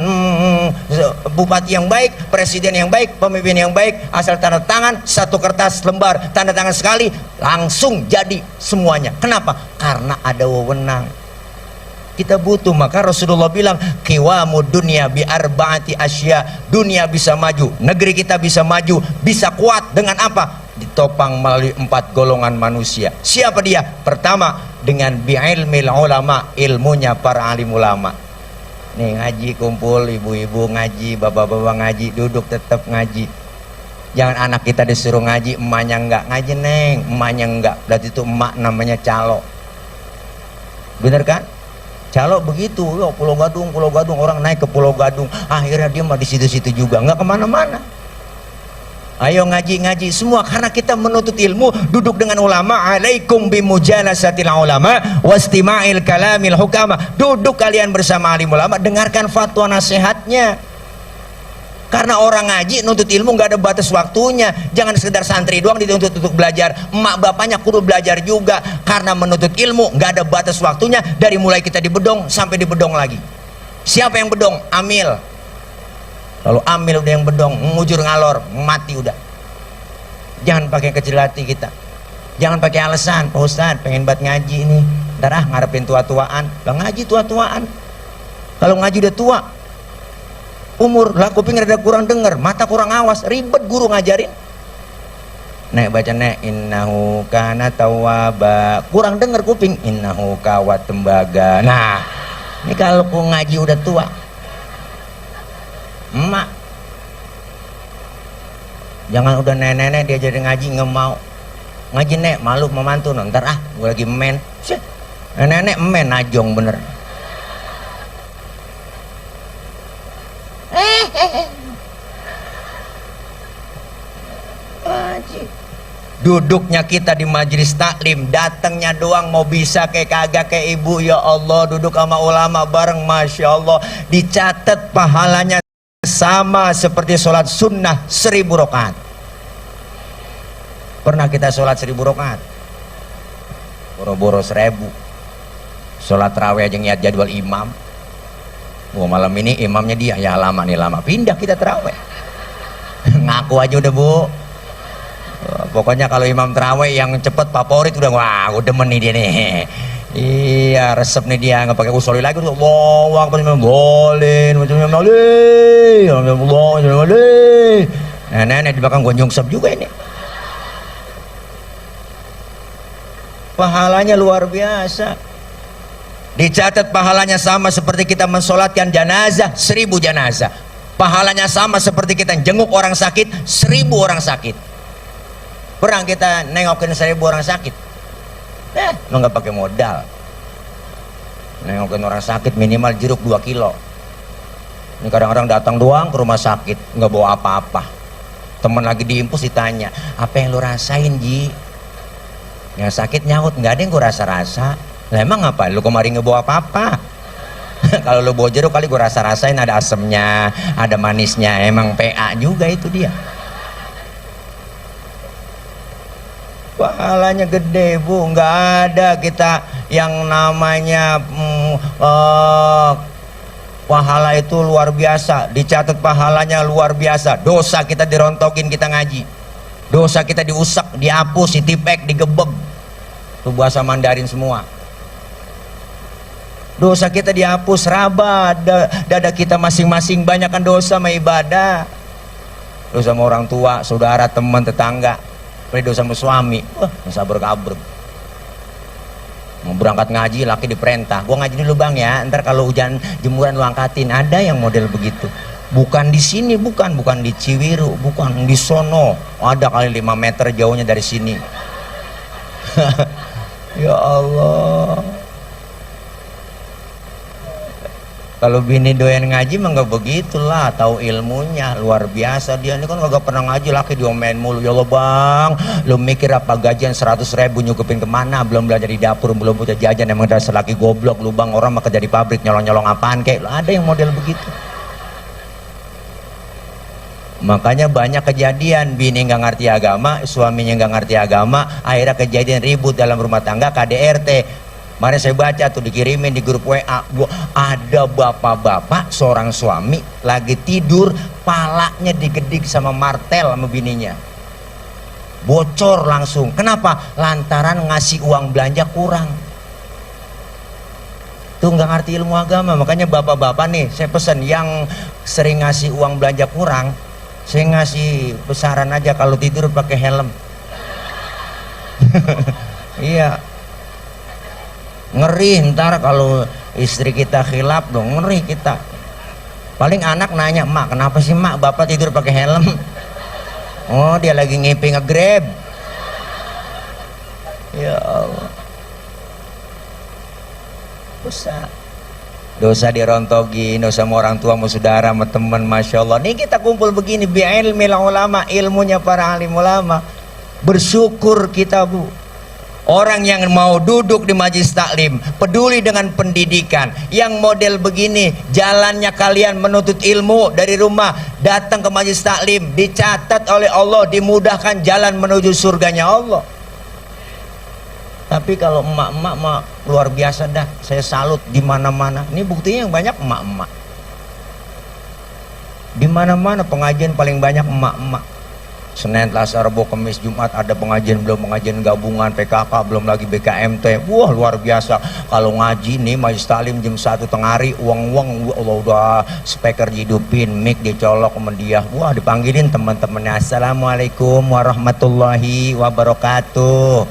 bupati yang baik, presiden yang baik, pemimpin yang baik, asal tanda tangan, satu kertas lembar, tanda tangan sekali, langsung jadi semuanya. Kenapa? Karena ada wewenang. Kita butuh. Maka Rasulullah bilang, qiwamud dunya bi arba'ati asya. Dunia bisa maju, negeri kita bisa maju, bisa kuat dengan apa? Ditopang melalui 4 golongan manusia. Siapa dia? Pertama, dengan bi'ilmil ulama, ilmunya para alim ulama. Nih ngaji kumpul, ibu-ibu ngaji, bapak-bapak ngaji, duduk tetap ngaji. Jangan anak kita disuruh ngaji, emaknya enggak. Ngaji neng, emaknya enggak. Berarti itu emak namanya calo. Bener kan? Calo begitu. Yo, Pulau Gadung, orang naik ke Pulau Gadung, akhirnya dia mah di situ-situ juga, enggak kemana-mana. Ayo ngaji-ngaji semua, karena kita menuntut ilmu, duduk dengan ulama. Alaikum bimujalasatil ulama wastima'il kalamil hukama. Duduk kalian bersama alim ulama, dengarkan fatwa nasihatnya. Karena orang ngaji nuntut ilmu nggak ada batas waktunya. Jangan sekedar santri doang dituntut untuk belajar, emak bapaknya kudu belajar juga. Karena menuntut ilmu nggak ada batas waktunya, dari mulai kita di bedong sampai di bedong lagi. Siapa yang bedong? Amil. Kalau amil udah yang bedong, ngujur ngalor, mati udah. Jangan pakai kecil hati kita. Jangan pakai alasan, Pak Ustadz pengen banget ngaji ini, ntar ngarepin tua-tuaan. Lah ngaji tua-tuaan. Kalau ngaji udah tua, umur lah, kuping rada kurang denger, mata kurang awas, ribet guru ngajarin. Nek baca nek, innahu kana tawwaba, kurang denger kuping, innahu kawat tembaga. Nah, ini kalau ku ngaji udah tua, emak jangan udah nenek-nenek dia jadi ngaji nggak mau ngaji. Nek malu memantu, ntar gue lagi men. Nenek men najong bener. Duduknya kita di majelis taklim, datangnya doang mau bisa kayak kagak kayak ibu. Ya Allah, duduk sama ulama bareng, masya Allah, dicatat pahalanya sama seperti sholat sunnah 1000 rakaat. Pernah kita sholat 1000 rakaat? Boro-boro 1000. Sholat raweh aja ngeliat jadwal imam. Wah, malam ini imamnya dia, ya lama nih, lama pindah kita terawih. Ngaku aja udah bu. Pokoknya kalau imam terawih yang cepet favorit udah, wah udah demen nih dia nih. Iya, resep nih dia, nggak pakai usul lagi tuh. Wah, apa boleh, macamnya boleh, boleh. Nah, nenek di belakang gonjong sep juga ini. Pahalanya luar biasa. Dicatat pahalanya sama seperti kita mensolatkan jenazah 1000 jenazah. Pahalanya sama seperti kita jenguk orang sakit 1000 orang sakit. Pernah kita nengokin 1000 orang sakit? Lo nggak pakai modal. Nengokin orang sakit minimal jeruk 2 kilo. Ini kadang-kadang datang doang ke rumah sakit nggak bawa apa-apa. Temen lagi diimpus ditanya, apa yang lo rasain Ji? Yang sakit nyaut, nggak ada yang gue rasa-rasa. Lah emang apa? Lo kemarin nggak bawa apa-apa. Kalau lo bawa jeruk kali gue rasa-rasain, ada asemnya, ada manisnya. Emang PA juga itu dia. Pahalanya gede Bu, nggak ada kita yang namanya pahala itu luar biasa, dicatat pahalanya luar biasa. Dosa kita dirontokin kita ngaji, dosa kita diusak, dihapus, ditipek, digebeg, itu bahasa Mandarin semua. Dosa kita dihapus, raba dada kita masing-masing, banyakkan dosa sama ibadah. Dosa sama orang tua, saudara, teman, tetangga. Dosa sama suami, wah sabar kabrek. Mau berangkat ngaji, laki diperintah, gua ngaji dulu bang ya, ntar kalau hujan jemuran lu angkatin. Ada yang model begitu. Bukan di sini, bukan di Ciwiru, bukan di sono. Ada kali 5 meter jauhnya dari sini. Ya Allah. Kalau bini doyan ngaji mah nggak begitulah, tahu ilmunya luar biasa. Dia ini kan kagak pernah ngaji, laki diomelin mulu. Ya Allah bang, lu mikir apa gajian 100.000 nyukupin kemana? Belum belajar di dapur, belum punya jajan, emang dasar laki goblok lu bang. Orang mah kerja di pabrik nyolong-nyolong apaan kayak. Ada yang model begitu. Makanya banyak kejadian bini nggak ngerti agama, suaminya nggak ngerti agama, akhirnya kejadian ribut dalam rumah tangga, KDRT. Kemarin saya baca tuh dikirimin di grup WA, ada bapak-bapak seorang suami lagi tidur, palanya digedik sama martel sama bininya, bocor langsung. Kenapa? Lantaran ngasih uang belanja kurang. Tuh nggak ngerti ilmu agama. Makanya bapak-bapak nih saya pesan, yang sering ngasih uang belanja kurang, saya ngasih besaran aja kalau tidur pakai helm. Iya, ngeri ntar kalau istri kita khilaf dong, ngeri kita. Paling anak nanya, mak kenapa sih mak bapak tidur pakai helm? Oh dia lagi ngipi nge-grab. Ya Allah, dosa dirontogin, dosa sama orang tua, sama saudara, sama teman. Masya Allah, nih kita kumpul begini bi'ilmil ulama, ilmunya para alim ulama. Bersyukur kita Bu. Orang yang mau duduk di majelis taklim, peduli dengan pendidikan, yang model begini, jalannya kalian menuntut ilmu dari rumah, datang ke majelis taklim, dicatat oleh Allah, dimudahkan jalan menuju surganya Allah. Tapi kalau emak-emak mah luar biasa dah, saya salut di mana-mana. Ini buktinya yang banyak emak-emak. Di mana-mana pengajian paling banyak emak-emak. Senin, Selasa, Rabu, Kamis, Jumat ada pengajian, belum pengajian gabungan, PKK, belum lagi BKMT. Wah luar biasa. Kalau ngaji nih majelis taklim jam 1 tengah hari, uang Allah udah speaker dihidupin, mic dicolok sama dia. Wah dipanggilin teman-temannya, assalamualaikum warahmatullahi wabarakatuh.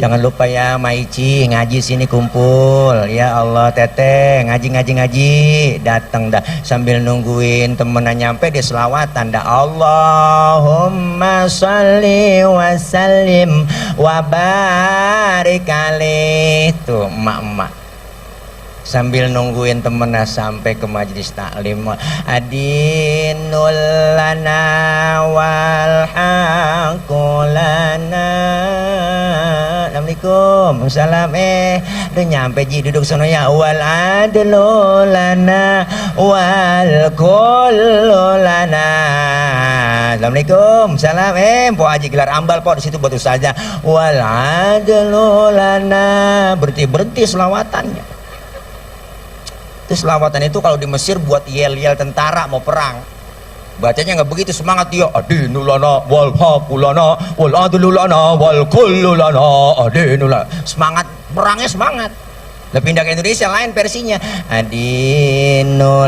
Jangan lupa ya Maici, ngaji sini kumpul. Ya Allah teteh, ngaji datang dah, sambil nungguin temennya nyampe di selawatan dah, Allahumma sholli wa sallim wa barik alaih. Tuh emak-emak sambil nungguin temennya sampai ke majelis taklim. Adinul lana wal haqulana. Assalamualaikum, salam. Udah nyampe ji, duduk sono ya. Wal adlu lana wal kullu lana. Assalamualaikum, salam. Po Haji gelar ambal po di situ buat saja. Wal adlu lana. Berhenti selawatannya. Itu selawatan itu kalau di Mesir buat yel-yel tentara mau perang. bacanya nggak begitu semangat dia, adinulana wal haqulana wal adlulana wal kullulana adinulana, semangat perangnya semangat. Lah pindah ke Indonesia lain versinya, adinulana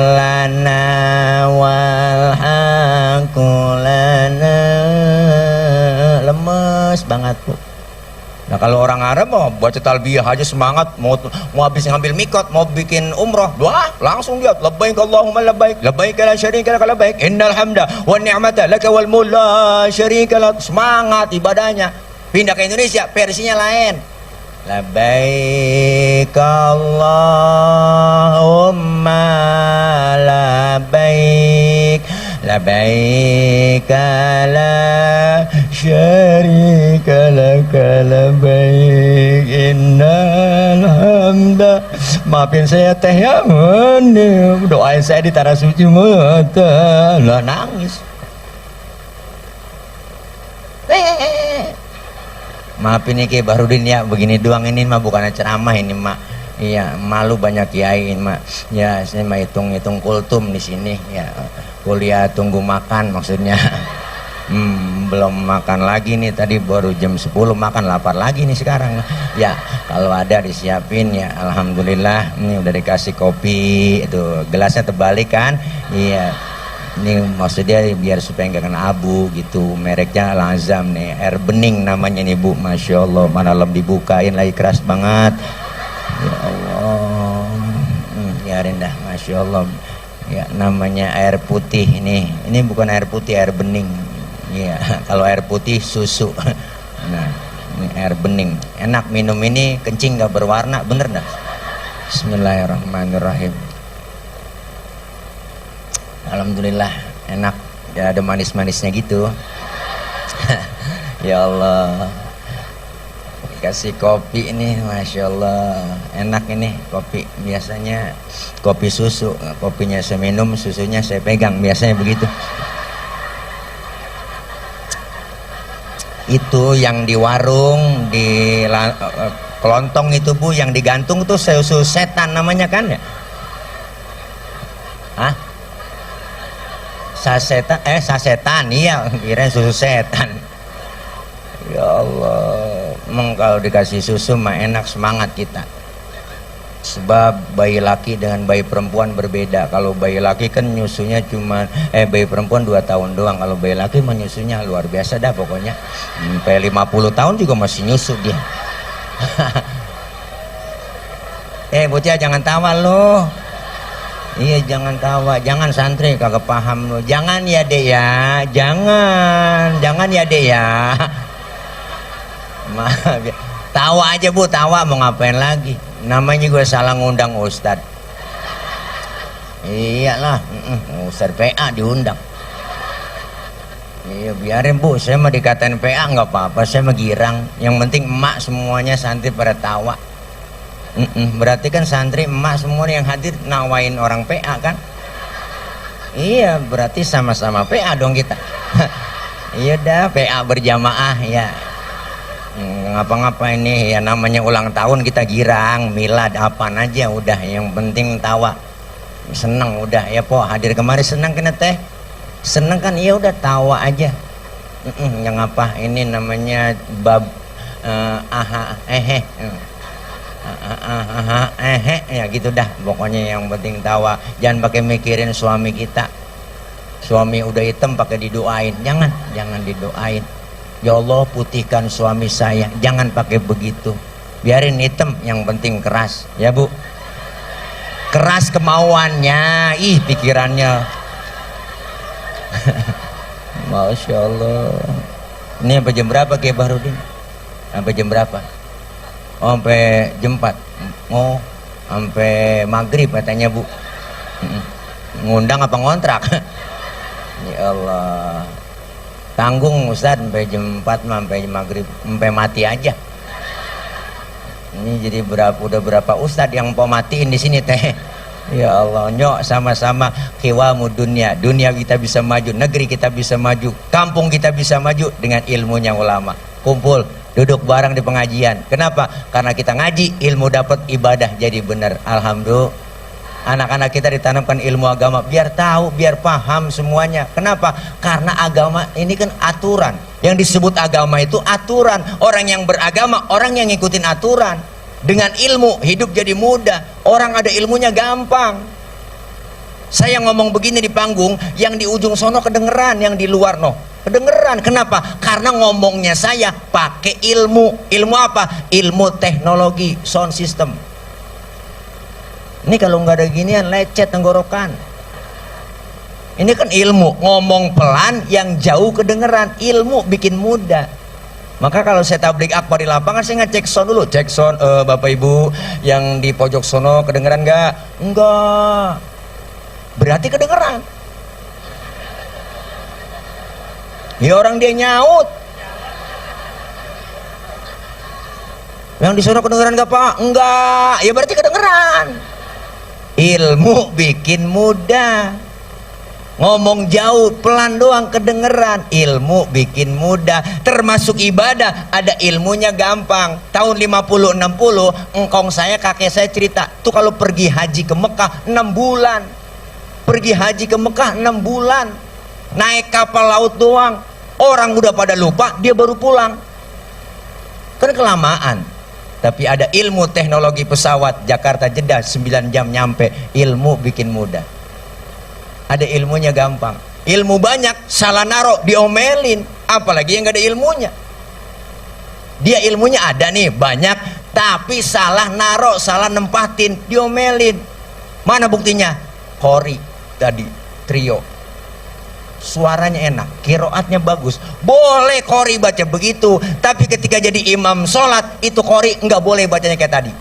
wal haqulana, lemes banget Bu. Nah kalau orang Arab mau baca talbiyah aja semangat, mau habis ngambil mikot, mau bikin umroh, doa langsung dia labbaik Allahumma labbaik, labbaik la syarika lak labbaik, innal hamda wan ni'mata laka wal mulk la syarika lak, semangat ibadahnya. Pindah ke Indonesia versinya lain, labbaik Allahumma labbaik, labbaik la syarika laka labbaik, innal hamda. Maafin saya teh ya, doain saya di tanah suci mata. Lah nangis. Maafin nih Ki Bahrudin ya, begini doang ini mah bukan ceramah ini mah. Iya, malu banyak kiai mah. Ya, saya mah hitung-hitung kultum di sini ya. Kuliah tunggu makan maksudnya. Belum makan lagi nih, tadi baru jam 10 makan, lapar lagi nih sekarang ya. Kalau ada disiapin ya, alhamdulillah. Ini udah dikasih kopi, itu gelasnya terbalik kan. Iya, ini maksudnya biar supaya nggak kena abu gitu. Mereknya Al-Azam nih, air bening namanya nih Bu, Masya Allah. Mana lem dibukain lagi keras banget ya Allah. Biarin dah, Masya Allah ya. Namanya air putih ini bukan air putih, air bening. Iya, kalau air putih susu. Nah, ini air bening. Enak minum ini, kencing gak berwarna, bener gak? Bismillahirrahmanirrahim. Alhamdulillah, enak. Ya, ada manis-manisnya gitu. Ya Allah. Kasih kopi ini, Masya Allah. Enak ini kopi. Biasanya kopi susu. Kopinya saya minum, susunya saya pegang. Biasanya begitu. Itu yang di warung di kelontong itu Bu, yang digantung tuh susu setan namanya kan ya? Hah? Sasetan, iya, kira susu setan. Ya Allah, emang kalau dikasih susu mah enak, semangat kita. Sebab bayi laki dengan bayi perempuan berbeda. Kalau bayi laki kan nyusunya cuma bayi perempuan 2 tahun doang. Kalau bayi laki menyusunya luar biasa dah pokoknya. Sampai 50 tahun juga masih nyusu dia. Bocah jangan tawa lo. Iya jangan tawa, jangan santri kagak paham lo. Jangan ya Dek ya, jangan ya Dek ya. Maaf ya. Tawa aja Bu, tawa mau ngapain lagi? Namanya gue salah ngundang Ustad. Iyalah, Ustad PA diundang. Iya biarin Bu, saya mah dikatain PA nggak apa-apa, saya mah girang. Yang penting emak semuanya santri pada tawa. Berarti kan santri emak semua yang hadir nawain orang PA kan? Iya, berarti sama-sama PA dong kita. Iya dah, PA berjamaah ya. Ngapa-ngapa ini ya, namanya ulang tahun kita girang, milad apaan aja udah, yang penting tawa, seneng udah ya Po, hadir kemari seneng kena teh, seneng kan, iya udah tawa aja. Yang apa ini namanya bab ya gitu dah, pokoknya yang penting tawa, jangan pakai mikirin suami kita. Suami udah hitam pakai didoain, jangan didoain. Ya Allah putihkan suami saya, jangan pakai begitu, biarin hitam, yang penting keras ya Bu, keras kemauannya, pikirannya. Masya Allah. Ini sampai jam berapa Ki Bahrudin? Sampai jam berapa? Oh sampai jam 4. Oh sampai maghrib katanya Bu. Ngundang apa ngontrak? Ya Allah, tanggung Ustaz sampai jam 4 sampai maghrib, sampai mati aja. Ini jadi udah berapa Ustaz yang mau matiin di sini teh. Ya Allah, nyok sama-sama kiwamu dunia kita bisa maju, negeri kita bisa maju, kampung kita bisa maju dengan ilmunya ulama. Kumpul, duduk bareng di pengajian. Kenapa? Karena kita ngaji, ilmu dapat, ibadah jadi benar. Alhamdulillah. Anak-anak kita ditanamkan ilmu agama biar tahu, biar paham semuanya. Kenapa? Karena agama ini kan aturan. Yang disebut agama itu aturan. Orang yang beragama, orang yang ngikutin aturan. Dengan ilmu hidup jadi mudah. Orang ada ilmunya gampang. Saya ngomong begini di panggung, yang di ujung sono kedengeran, yang di luar no kedengeran. Kenapa? Karena ngomongnya saya pakai ilmu. Ilmu apa? Ilmu teknologi sound system. Ini kalau nggak ada ginian lecet tenggorokan. Ini kan ilmu, ngomong pelan yang jauh kedengeran. Ilmu bikin mudah. Maka kalau saya tablik akbar di lapangan, saya ngecek sound dulu. Cek sound, Bapak Ibu yang di pojok sono kedengeran nggak? Enggak. Berarti kedengeran. Ya orang dia nyaut. Yang di sono kedengeran nggak Pak? Enggak. Ya berarti kedengeran. Ilmu bikin mudah. Ngomong jauh pelan doang kedengeran. Ilmu bikin mudah. Termasuk ibadah, ada ilmunya gampang. Tahun 50-60 engkong saya, kakek saya cerita tuh kalau pergi haji ke Mekah 6 bulan. Pergi haji ke Mekah 6 bulan. Naik kapal laut doang. Orang udah pada lupa, dia baru pulang. Kan kelamaan. Tapi ada ilmu teknologi pesawat Jakarta Jeddah 9 jam nyampe. Ilmu bikin mudah. Ada ilmunya gampang. Ilmu banyak salah naro diomelin. Apalagi yang gak ada ilmunya. Dia ilmunya ada nih banyak, tapi salah naro, salah nempatin, diomelin. Mana buktinya? Qori tadi trio. Suaranya enak, kiroatnya bagus, boleh qori baca begitu. Tapi ketika jadi imam sholat, itu qori nggak boleh bacanya kayak tadi.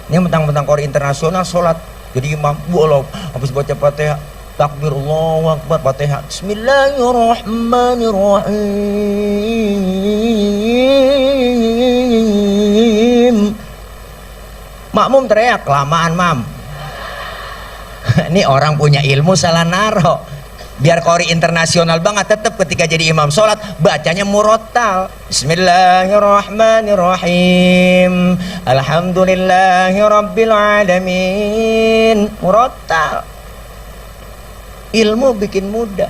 Ini mentang-mentang qori internasional sholat jadi imam, boleh habis baca Fatihah takbir Allahu Akbar, Fatihah Bismillahirrahmanirrahim. Makmum teriak, kelamaan mam. Ini orang punya ilmu salah naro. Biar qori internasional banget, tetap ketika jadi imam sholat bacanya murattal. Bismillahirrahmanirrahim. Alhamdulillahirabbil alamin. Murattal. Ilmu bikin mudah.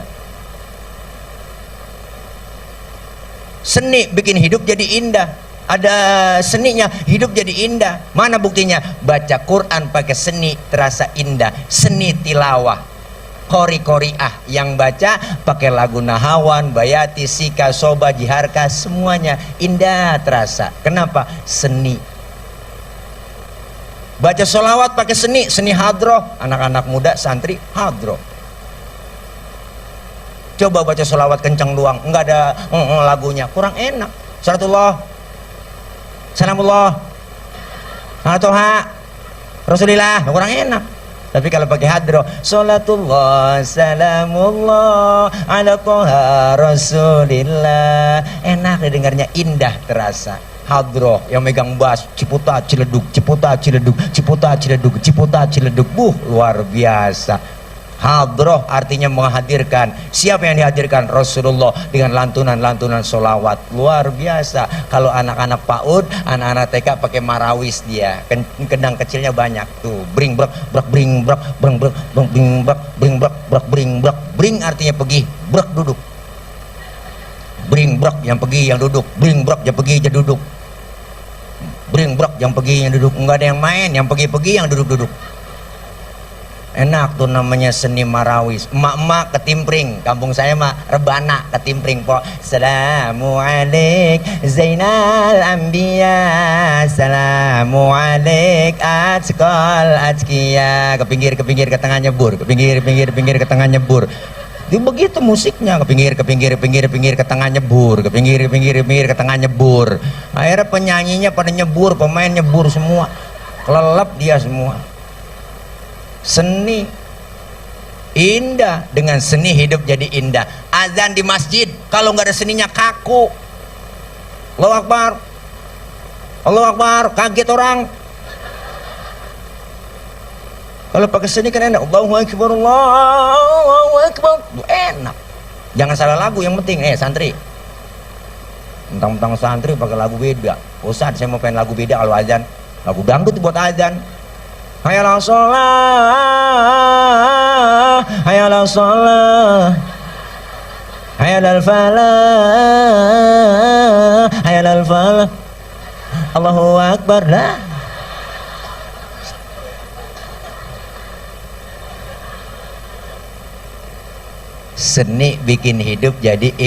Seni bikin hidup jadi indah. Ada seninya, hidup jadi indah. Mana buktinya? Baca Quran pakai seni terasa indah. Seni tilawah, qori-qoriah yang baca pakai lagu Nahawan, Bayati, Sika, Soba, Jiharka, semuanya indah terasa. Kenapa? Seni. Baca sholawat pakai seni, seni hadroh. Anak-anak muda santri hadroh. Coba baca sholawat kencang doang, nggak ada lagunya, kurang enak. Salatullah, Salamullah, Toha, Rasulillah, kurang enak. Tapi kalau pakai hadroh, Salatullah, Salamullah, ala Toha, Rasulillah, enak didengarnya, indah terasa. Hadroh yang megang bass, ciputa ciledug, ciputa ciledug, ciputa ciledug, ciputa ciledug, luar biasa. Hadroh artinya menghadirkan. Siapa yang dihadirkan? Rasulullah dengan lantunan-lantunan sholawat. Luar biasa. Kalau anak-anak PAUD, anak-anak TK pakai marawis dia. Kendang kecilnya banyak tuh. Bring brek brek bring brek breng brek bring brek bring brek brek bring brek. Bring artinya pergi, brek duduk. Bring brek yang pergi yang duduk. Bring brek yang pergi yang duduk. Bring brek yang pergi yang duduk. Enggak ada yang main, yang pergi-pergi yang duduk-duduk. Enak tuh namanya seni marawis. Emak-emak ketimpring, kampung saya mah rebana ketimpring po. Assalamualaikum Zainal Anbiya, Assalamualaikum Atqal Atqiya. Ke pinggir ke tengah nyebur, ke pinggir ke tengah nyebur. Itu begitu musiknya, ke pinggir ke tengah nyebur, ke pinggir ke tengah nyebur. Akhirnya penyanyinya pada nyebur, pemain nyebur semua. Kelelep dia semua. Seni indah, dengan seni hidup jadi indah. Azan di masjid kalau nggak ada seninya kaku. Allahu Akbar, Allahu Akbar, kaget orang. Kalau pakai seni kan enak. Allahu Akbar, Allahu Akbar, enak. Jangan salah lagu yang penting. Santri, mentang-mentang santri pakai lagu beda. Ustaz, saya mau pengen lagu beda kalau azan. Lagu dangdut buat azan. hayya 'alas shalah, hayya 'alas shalah, hayya 'alal falah, hayya 'alal falah, Allahu akbar. Lah seni bikin hidup jadi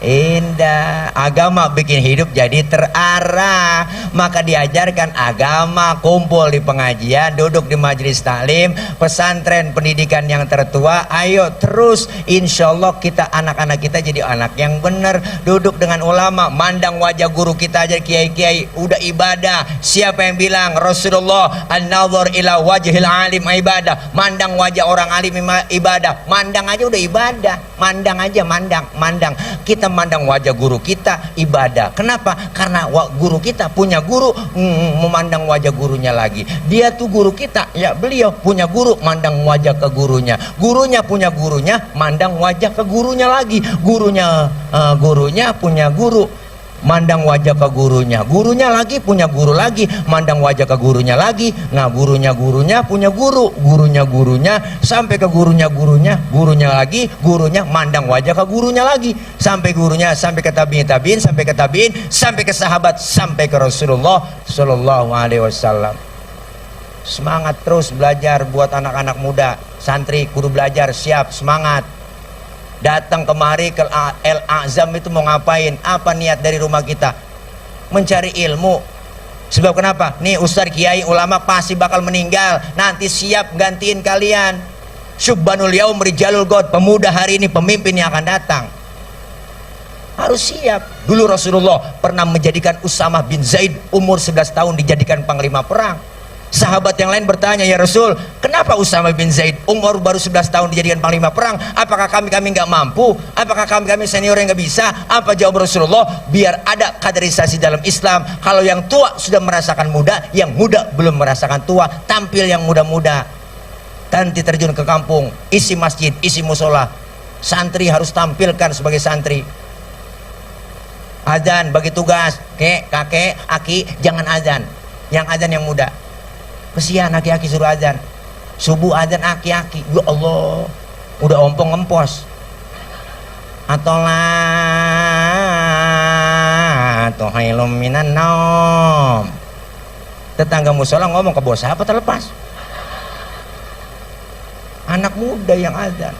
indah, agama bikin hidup jadi terarah. Maka diajarkan agama, kumpul di pengajian, duduk di majelis taklim, pesantren, pendidikan yang tertua. Ayo terus, insya Allah kita, anak-anak kita jadi anak yang benar. Duduk dengan ulama, mandang wajah guru kita aja, kiai-kiai udah ibadah. Siapa yang bilang Rasulullah an-nazar ila wajhil alim ibadah? Mandang wajah orang alim ibadah. Mandang aja udah ibadah. Mandang aja, mandang kita memandang wajah guru kita ibadah. Kenapa? Karena guru kita punya guru, memandang wajah gurunya lagi. Dia tuh guru kita, ya beliau punya guru, mandang wajah ke gurunya. Gurunya punya gurunya, mandang wajah ke gurunya lagi. Gurunya punya guru, mandang wajah ke gurunya. Gurunya lagi punya guru lagi, mandang wajah ke gurunya lagi. Nah gurunya punya guru, gurunya sampai ke gurunya lagi, gurunya mandang wajah ke gurunya lagi, sampai gurunya, sampai ke tabiin, sampai ke sahabat, sampai ke Rasulullah Shallallahu Alaihi Wasallam. Semangat terus belajar buat anak-anak muda, santri kudu belajar, siap, semangat. Datang kemari ke Al-Azam itu mau ngapain? Apa niat dari rumah kita? Mencari ilmu. Sebab kenapa? Nih ustaz, kiai, ulama pasti bakal meninggal. Nanti siap gantiin kalian. Syubbanul yaum rijalul god, pemuda hari ini pemimpin yang akan datang. Harus siap. Dulu Rasulullah pernah menjadikan Usamah bin Zaid umur 11 tahun dijadikan panglima perang. Sahabat yang lain bertanya, ya Rasul, kenapa Usamah bin Zaid umur baru 11 tahun dijadikan panglima perang? Apakah kami nggak mampu? Apakah kami senior yang nggak bisa? Apa jawab Rasulullah? Biar ada kaderisasi dalam Islam. Kalau yang tua sudah merasakan muda, yang muda belum merasakan tua. Tampil yang muda-muda. Nanti terjun ke kampung, isi masjid, isi musola. Santri harus tampilkan sebagai santri. Azan bagi tugas, kakek, aki, jangan azan. Yang azan yang muda. Kesian aki-aki suruh azan. Subuh azan aki-aki. Ya Allah, udah ompong ngempos. Atau hailum minan naum. Tetangga musola ngomong, ke bos apa terlepas? Anak muda yang azan.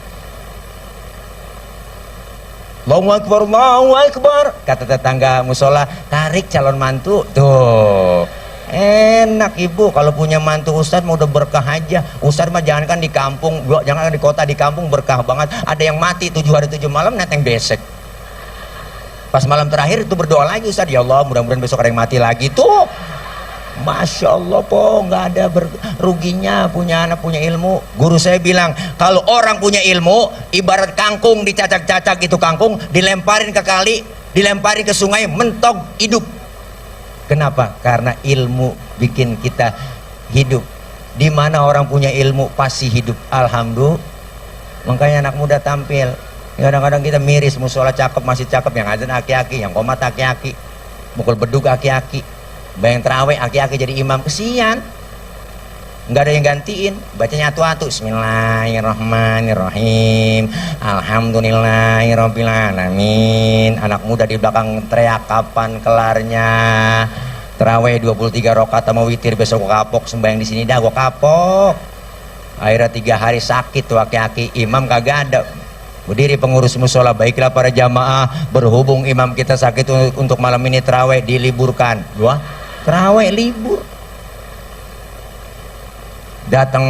Allahu Akbar, Allahu Akbar. Kata tetangga musola, tarik calon mantu. Tuh, enak ibu kalau punya mantu ustad mau udah berkah aja. Ustad mah jangankan di kampung, jangan di kota, di kampung berkah banget. Ada yang mati 7 hari 7 malam neteng besek. Pas malam terakhir itu berdoa lagi, ustad, ya Allah mudah-mudahan besok ada yang mati lagi. Tuh Masya Allah po, nggak ada ruginya punya anak punya ilmu. Guru saya bilang, kalau orang punya ilmu ibarat kangkung dicacak-cacak, itu kangkung dilemparin ke kali, dilemparin ke sungai, mentok hidup. Kenapa? Karena ilmu bikin kita hidup. Di mana orang punya ilmu pasti hidup. Alhamdulillah. Makanya anak muda tampil. Kadang-kadang kita miris, musola cakep, masih cakep, yang azan aki-aki, yang komat aki-aki, mukul beduk aki-aki, bayang terawih aki-aki jadi imam. Kesian, nggak ada yang gantiin. Bacanya atu-atu, Bismillahirrahmanirrahim, Alhamdulillahirabbil alamin. Anak muda di belakang teriak, kapan kelarnya terawih 23 rakaat sama witir, besok gua kapok sembahyang di sini dah, gua kapok. Akhirnya 3 hari sakit tuh aki-aki, imam kagak ada. Berdiri pengurus musola, baiklah para jamaah, berhubung imam kita sakit untuk malam ini terawih diliburkan. Wah, terawih libur. Datang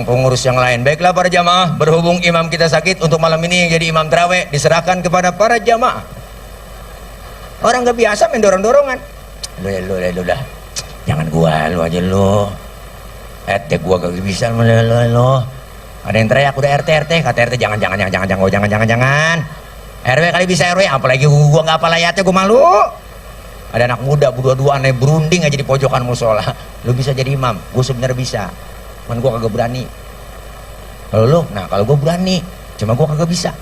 pengurus yang lain, baiklah para jamaah, berhubung imam kita sakit untuk malam ini jadi imam terawih diserahkan kepada para jamaah. Orang gak biasa main dorong-dorongan. Lu dah, jangan gua, lu aja lu. Gua gak bisa lu. Ada yang teriak, udah RT, kata RT jangan. RW kali bisa RW, apalagi gua nggak apa layatnya, gua malu. Ada anak muda berdua-duaan naik berunding aja di pojokan musola. Lu bisa jadi imam, gua sebenarnya bisa, cuman gua kagak berani. Kalau lu, nah kalau gua berani, cuma gua kagak bisa.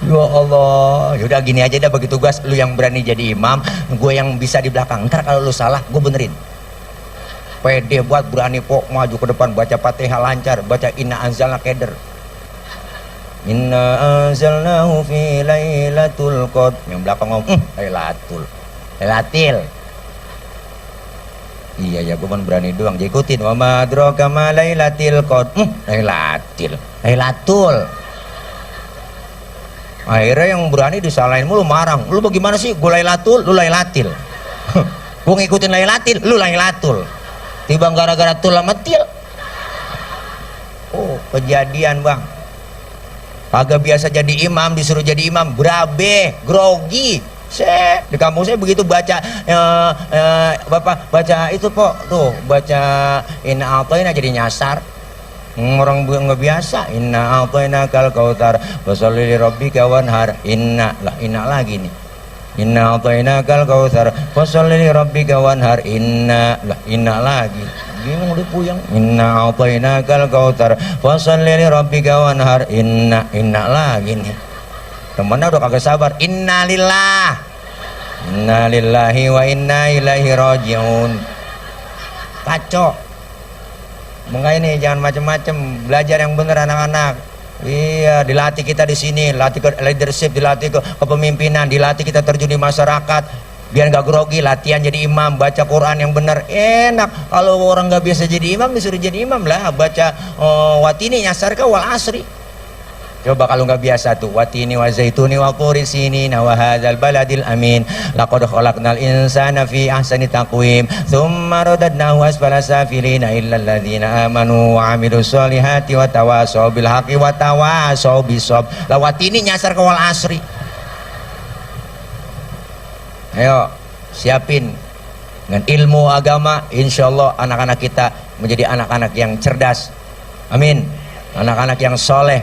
Ya Allah, yaudah gini aja dah, bagi tugas lu yang berani jadi imam, gua yang bisa di belakang. Ntar kalau lu salah, gua benerin. pede buat berani pok maju ke depan, baca Fatihah lancar, baca inna anzalna keder, inna anzalnahu fi lailatul qadr, yang belakang ngomong lailatil. Iya ya, gue berani doang, jadi ikutin. Wa ma adraka ma lailatul qadr, lailatul. Akhirnya yang berani disalahin mulu, marah, lu bagaimana sih, gue lailatul, lu lailatil. Gue ngikutin lailatil, lu lailatul. Tiba gara-gara tul sama til. Oh, kejadian bang. Kagak biasa jadi imam, disuruh jadi imam, berabe, grogi. Di kampung saya begitu baca bapak baca itu kok tuh, baca inna a'tayna jadi nyasar. Orang nggak biasa. Inna a'tayna kal kautsar fasholli li rabbika wanhar. Inna lagi nih. Inna a'tayna kal kautsar fasholli li rabbika wanhar. Inna lagi. Bingung udah puyeng. Inna a'tayna kal kautsar fasholli li rabbika wanhar. Inna lagi nih. Temennya udah kagak sabar. Innalillah, innalillahi wa inna ilaihi rajiun. Kacau. Makanya ini jangan macem-macem, belajar yang bener anak-anak. Iya, dilatih kita di sini, latih ke leadership, dilatih ke kepemimpinan, dilatih kita terjun di masyarakat. Biar nggak grogi, latihan jadi imam, baca Quran yang bener. Enak. Kalau orang nggak biasa jadi imam, disuruh jadi imam lah. Baca watini nyasar ke wal asri. Coba kalau nggak biasa tuh, watini wa zaituni wa turi sinina wa hadzal baladil amin laqad khalaqnal insana fi ahsani taqwim tsumma radadnahu asfala safilina illa alladzina amanu wa amilus solihati wa tawasaw bil haqqi wa tawasaw bisabr. Lah watini nyasar ke wal asri. Ayo siapin dengan ilmu agama, insyaallah anak-anak kita menjadi anak-anak yang cerdas. Amin. Anak-anak yang soleh,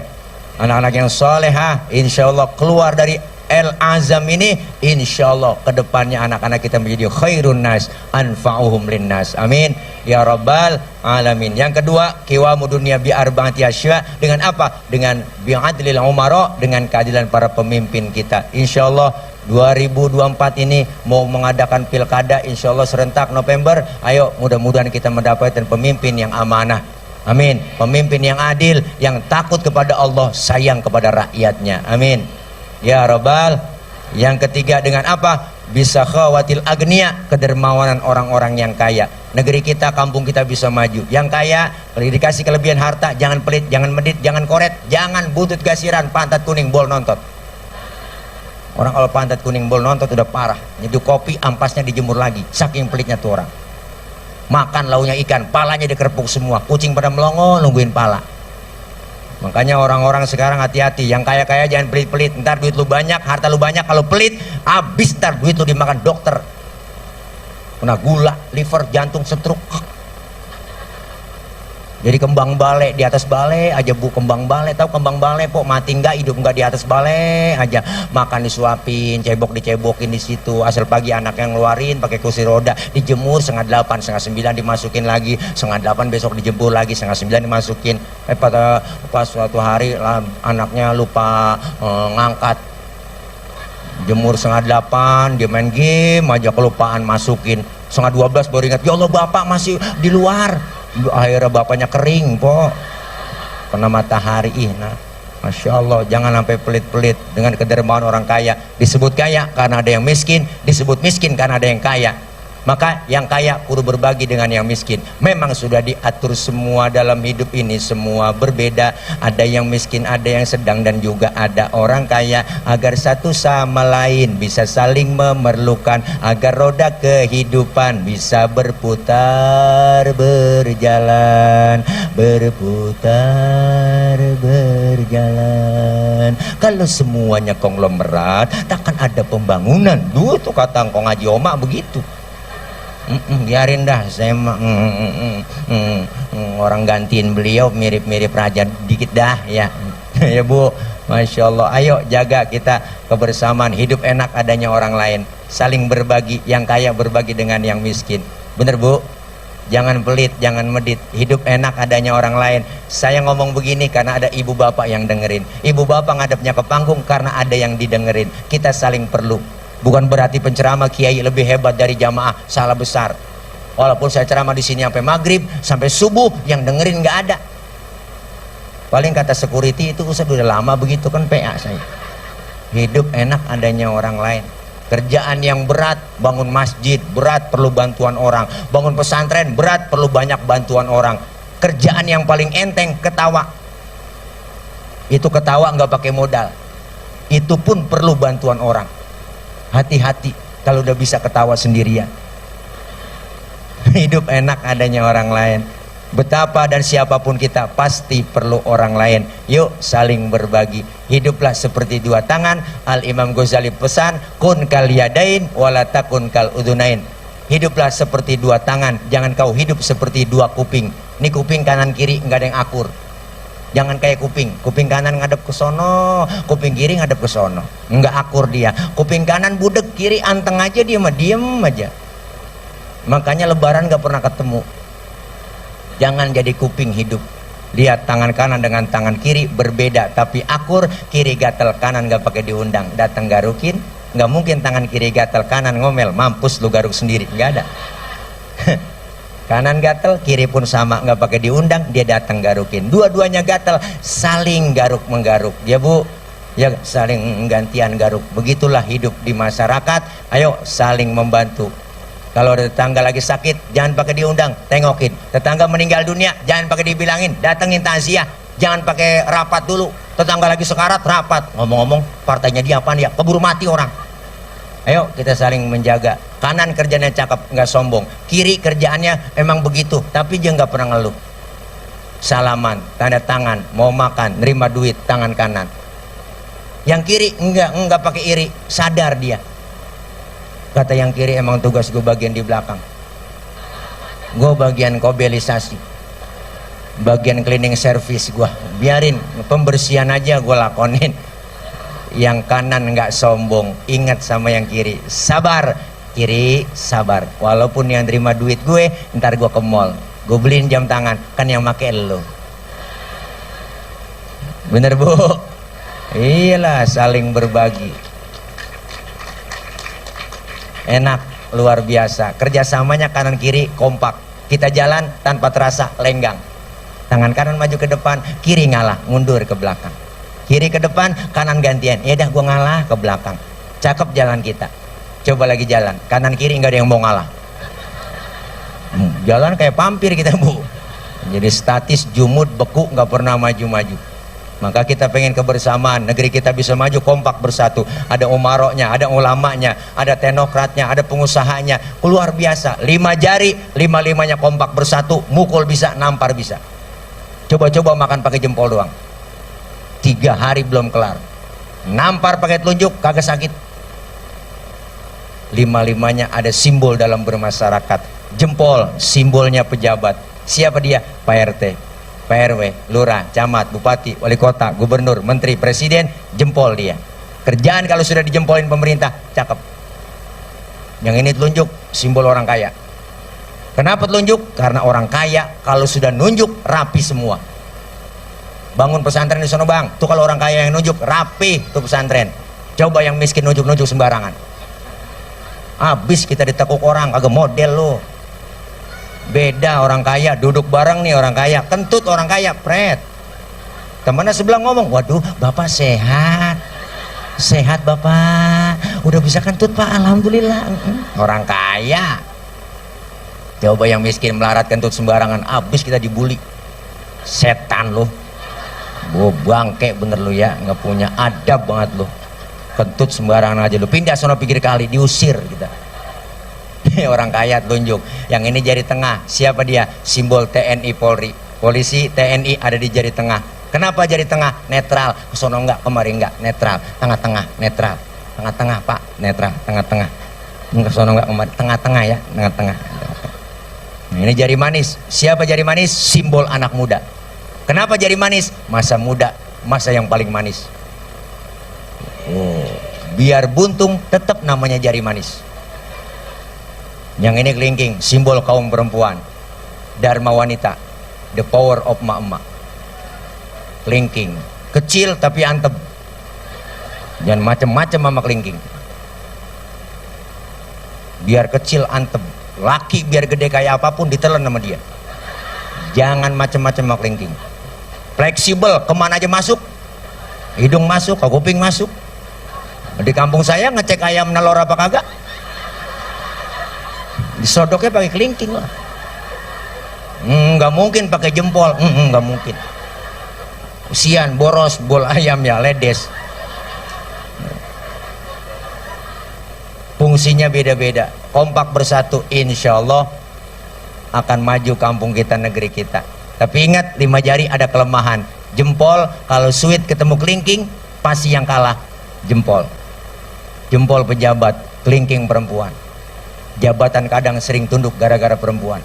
anak-anak yang solehah, insya Allah keluar dari Al-Azam ini, insya Allah kedepannya anak-anak kita menjadi khairun nas anfa'uhum linnas. Amin ya rabbal alamin. Yang kedua, qiwamu dunia bi arba'ati asya. Dengan apa? Dengan bi'adlil umara, dengan keadilan para pemimpin kita. Insya Allah 2024 ini mau mengadakan pilkada, insya Allah serentak November. Ayo mudah-mudahan kita mendapatkan pemimpin yang amanah. Amin. Pemimpin yang adil, yang takut kepada Allah, sayang kepada rakyatnya. Amin ya rabbal. Yang ketiga dengan apa? Bisa khawatil agniya, kedermawanan orang-orang yang kaya. Negeri kita, kampung kita bisa maju. Yang kaya, kalau dikasih kelebihan harta, jangan pelit, jangan medit, jangan koret, jangan butut gasiran, pantat kuning bol nontot. Orang kalau pantat kuning bol nontot udah parah. Nyeduh kopi, ampasnya dijemur lagi, saking pelitnya tuh orang. Makan launya ikan, palanya dikerpuk semua, kucing pada melongo nungguin pala. Makanya orang-orang sekarang hati-hati, yang kaya-kaya jangan pelit-pelit. Ntar duit lu banyak, harta lu banyak, kalau pelit habis, ntar duit lu dimakan dokter, kena gula, liver, jantung, stroke. Jadi kembang bale di atas bale aja bu, kembang bale, tahu kembang bale pok, mati enggak, hidup enggak, di atas bale aja, makan disuapin, cebok dicebokin di situ, asal pagi anak yang ngeluarin pakai kursi roda, dijemur 7:30, 8:30 dimasukin lagi, 7:30 besok dijemur lagi, 8:30 dimasukin. Pas suatu hari anaknya lupa ngangkat, jemur 7:30, dia main game aja, kelupaan masukin, 11:30 baru ingat, ya Allah bapak masih di luar. Akhirnya bapaknya kering po, kena matahari. Nah, Masya Allah, jangan sampai pelit-pelit dengan kedermawan orang kaya. Disebut kaya karena ada yang miskin, disebut miskin karena ada yang kaya. Maka yang kaya kudu berbagi dengan yang miskin. Memang sudah diatur semua dalam hidup ini, semua berbeda. Ada yang miskin, ada yang sedang, dan juga ada orang kaya. Agar satu sama lain bisa saling memerlukan, agar roda kehidupan bisa berputar, berjalan, berputar, berjalan. Kalau semuanya konglomerat, takkan ada pembangunan. Duh, tuh kata Kong Haji Oma begitu. Biarin dah, saya orang gantiin beliau mirip-mirip raja dikit dah ya. Ya Bu, Masya Allah. Ayo jaga kita kebersamaan, hidup enak adanya orang lain, saling berbagi, yang kaya berbagi dengan yang miskin. Bener Bu? Jangan pelit, jangan medit, hidup enak adanya orang lain. Saya ngomong begini karena ada ibu bapak yang dengerin. Ibu bapak ngadepnya ke panggung karena ada yang didengerin. Kita saling perlu. Bukan berarti penceramah kiai lebih hebat dari jamaah, salah besar. Walaupun saya ceramah di sini sampai maghrib, sampai subuh, yang dengerin nggak ada. Paling kata security itu Ustaz udah lama begitu kan PA saya. Hidup enak adanya orang lain. Kerjaan yang berat, bangun masjid berat, perlu bantuan orang. Bangun pesantren berat, perlu banyak bantuan orang. Kerjaan yang paling enteng ketawa. Itu ketawa nggak pakai modal. Itu pun perlu bantuan orang. Hati-hati kalau udah bisa ketawa sendirian. Hidup enak adanya orang lain. Betapa dan siapapun kita pasti perlu orang lain. Yuk saling berbagi. Hiduplah seperti dua tangan. Al Imam Ghazali pesan, kun kal yadain wala takun kal udunain. Hiduplah seperti dua tangan, jangan kau hidup seperti dua kuping. Ini kuping kanan kiri nggak ada yang akur. Jangan kayak kuping kanan ngadep ke sono, kuping kiri ngadep ke sono, nggak akur dia. Kuping kanan budek, kiri anteng aja, dia mah diem aja. Makanya lebaran nggak pernah ketemu. Jangan jadi kuping hidup. Lihat tangan kanan dengan tangan kiri berbeda tapi akur. Kiri gatel, kanan nggak pakai diundang, datang garukin. Nggak mungkin tangan kiri gatel, kanan ngomel, mampus lu garuk sendiri, nggak ada. Kanan gatel, kiri pun sama, nggak pakai diundang, dia datang garukin. Dua-duanya gatel, saling garuk menggaruk. Ya Bu, ya saling gantian garuk. Begitulah hidup di masyarakat. Ayo saling membantu. Kalau ada tetangga lagi sakit, jangan pakai diundang, tengokin. Tetangga meninggal dunia, jangan pakai dibilangin, datengin takziah. Jangan pakai rapat dulu. Tetangga lagi sekarat, rapat. Ngomong-ngomong, partainya dia apaan ya? Keburu mati orang. Ayo kita saling menjaga. Kanan kerjanya cakep, nggak sombong. Kiri kerjaannya emang begitu, tapi dia nggak pernah ngeluh. Salaman, tanda tangan, mau makan, nerima duit, tangan kanan. Yang kiri enggak pakai iri, sadar dia. Kata yang kiri, emang tugas gue bagian di belakang. Gue bagian kobelisasi, bagian cleaning service gue. Biarin, pembersihan aja gue lakonin. Yang kanan nggak sombong, ingat sama yang kiri, sabar. Kiri sabar, walaupun yang terima duit gue, ntar gue ke mall, gue beliin jam tangan, kan yang make lo. Bener Bu? Iyalah, saling berbagi. Enak, luar biasa. Kerjasamanya kanan kiri kompak. Kita jalan tanpa terasa lenggang. Tangan kanan maju ke depan, kiri ngalah, mundur ke belakang. Kiri ke depan, kanan gantian. Ya dah, gua ngalah ke belakang. Cakep jalan kita. Coba lagi jalan, kanan kiri nggak ada yang mau ngalah. Jalan kayak pampir kita Bu. Jadi statis, jumud, beku, nggak pernah maju-maju. Maka kita pengen kebersamaan, negeri kita bisa maju kompak bersatu. Ada umaroknya, ada ulamanya, ada teknokratnya, ada pengusahanya. Luar biasa, 5 jari, 5-5-nya kompak bersatu. Mukul bisa, nampar bisa. Coba-coba makan pakai jempol doang, 3 hari belum kelar. Nampar pakai telunjuk, kagak sakit. 5-5-nya ada simbol dalam bermasyarakat. Jempol, simbolnya pejabat. Siapa dia? Pak RT, PRW, lurah, camat, bupati, wali kota, gubernur, menteri, presiden, jempol dia. Kerjaan kalau sudah dijempolin pemerintah, cakep. Yang ini telunjuk, simbol orang kaya. Kenapa telunjuk? Karena orang kaya kalau sudah nunjuk rapi semua. Bangun pesantren di sono Bang, tuh kalau orang kaya yang nunjuk rapi tuh pesantren. Coba yang miskin nunjuk-nunjuk sembarangan, habis kita ditekuk orang, kagak model lo. Beda orang kaya, duduk bareng nih orang kaya, kentut orang kaya, pret. Temannya sebelah ngomong, waduh Bapak sehat. Sehat Bapak, udah bisa kentut Pak, Alhamdulillah. Orang kaya. Coba yang miskin melarat kentut sembarangan, habis kita dibully. Setan lo. Oh, bangke bener lo ya, nggak punya adab banget lo. Kentut sembarangan aja lo, pindah sono pinggir kali, diusir kita. Orang kaya tunjuk. Yang ini jari tengah, siapa dia? Simbol TNI Polri. Polisi TNI ada di jari tengah. Kenapa jari tengah? Netral. Kesono enggak, kemari enggak, netral. Tengah-tengah, netral. Tengah-tengah Pak, netral. Tengah-tengah. Kesono enggak, kemari. Tengah-tengah ya, tengah-tengah. Nah, ini jari manis. Siapa jari manis? Simbol anak muda. Kenapa jari manis? Masa muda, masa yang paling manis. Oh, biar buntung tetap namanya jari manis. Yang ini kelingking, simbol kaum perempuan, dharma wanita, the power of mak-mak. Kelingking, kecil tapi antep. Jangan macem-macem sama kelingking. Biar kecil antep, laki biar gede kayak apapun ditelan sama dia. Jangan macem-macem mau kelingking. Fleksibel, kemana aja masuk, hidung masuk, ke kuping masuk. Di kampung saya ngecek ayam nelor apa kagak, disodoknya pakai kelingking lah. Nggak mungkin pakai jempol, nggak mungkin. Usian boros bol ayam ya ledes. Fungsinya beda-beda. Kompak bersatu, insya Allah akan maju kampung kita, negeri kita. Tapi ingat, 5 jari ada kelemahan. Jempol kalau suit ketemu kelingking pasti yang kalah jempol. Jempol pejabat, kelingking perempuan. Jabatan kadang sering tunduk gara-gara perempuan.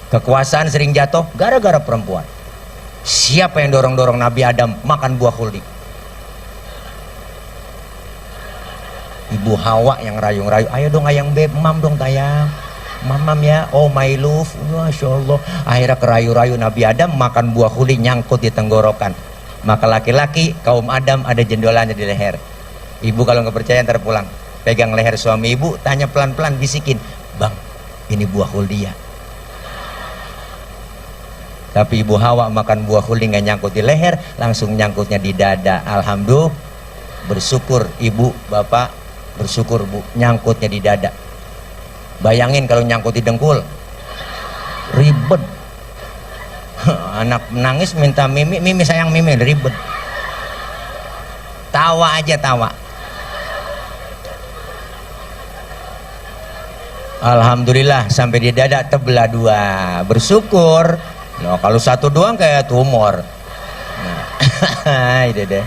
Kekuasaan sering jatuh gara-gara perempuan. Siapa yang dorong-dorong Nabi Adam makan buah khuldi? Ibu Hawa yang rayu-rayu, ayo dong ayang beb, mam dong tayang, mamam ya, oh my love, masya Allah. Akhirnya kerayu-rayu Nabi Adam makan buah khuldi, nyangkut di tenggorokan. Maka laki-laki kaum Adam ada jendolannya di leher. Ibu kalau nggak percaya ntar pulang, pegang leher suami ibu, tanya pelan-pelan, bisikin, bang, ini buah khuldi ya. Tapi ibu Hawa makan buah khuldi nggak nyangkut di leher, langsung nyangkutnya di dada. Alhamdulillah, bersyukur ibu, bapak, bersyukur bu, nyangkutnya di dada. Bayangin kalau nyangkut di dengkul, ribet. Anak menangis minta mimi, mimi sayang mimi, ribet. Tawa aja tawa. Alhamdulillah sampai di dada terbelah 2, bersyukur. Nah, kalau satu doang kayak tumor. Nah, itu deh.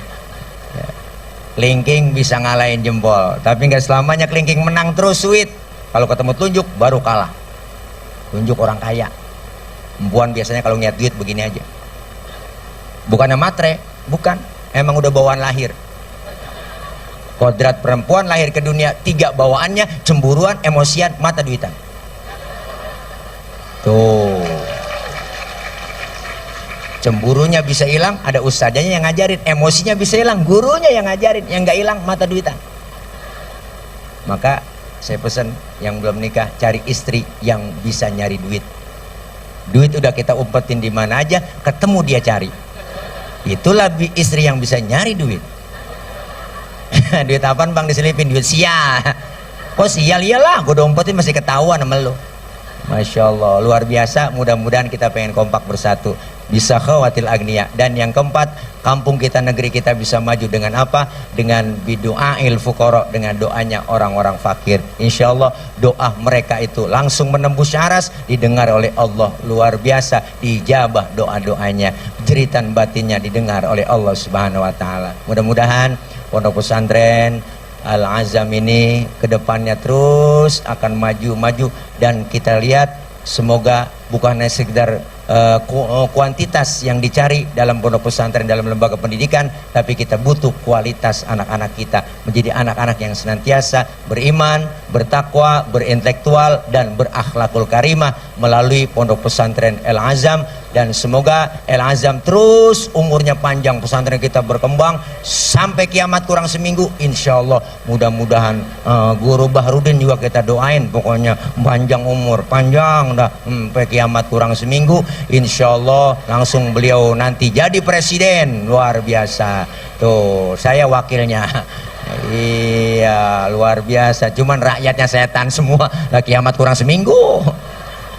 Kelingking bisa ngalahin jempol, tapi nggak selamanya kelingking menang terus, sweet. Kalau ketemu telunjuk baru kalah. Telunjuk orang kaya. Perempuan biasanya kalau ngeliat duit begini aja. Bukannya matre, bukan. Emang udah bawaan lahir. Kodrat perempuan lahir ke dunia 3 bawaannya: cemburuan, emosian, mata duitan. Tuh. Cemburunya bisa hilang, ada ustazanya yang ngajarin. Emosinya bisa hilang, gurunya yang ngajarin. Yang nggak hilang, mata duitan. Maka saya pesan yang belum nikah, cari istri yang bisa nyari duit. Duit udah kita umpetin di mana aja, ketemu dia cari. Itulah istri yang bisa nyari duit. Duit apaan bang diselipin? Duit sial. Kok sial? Iyalah, gue udah umpetin masih ketahuan sama lo. Masya Allah, luar biasa. Mudah-mudahan kita pengen kompak bersatu, bisa khawatil agniya. Dan yang keempat, kampung kita, negeri kita bisa maju dengan apa? Dengan bidu'ail fuqara, dengan doanya orang-orang fakir. Insya Allah doa mereka itu langsung menembus syaras, didengar oleh Allah. Luar biasa, dijabah doa-doanya, jeritan batinnya didengar oleh Allah Subhanahu wa Ta'ala. Mudah-mudahan pondok pesantren Al-Azam ini kedepannya terus akan maju-maju, dan kita lihat semoga bukan hanya sekedar kuantitas yang dicari dalam pondok pesantren, dalam lembaga pendidikan, tapi kita butuh kualitas anak-anak kita menjadi anak-anak yang senantiasa beriman, bertakwa, berintelektual, dan berakhlakul karimah melalui pondok pesantren Al-Azam. Dan semoga Al-Azam terus umurnya panjang, pesantren kita berkembang sampai kiamat kurang seminggu, insya Allah. Mudah-mudahan Guru Bahrudin juga kita doain, pokoknya panjang umur, panjang dah sampai kiamat kurang seminggu, insya Allah langsung beliau nanti jadi presiden. Luar biasa. Tuh, saya wakilnya. Iya, luar biasa. Cuman rakyatnya setan semua. Lah kiamat kurang seminggu.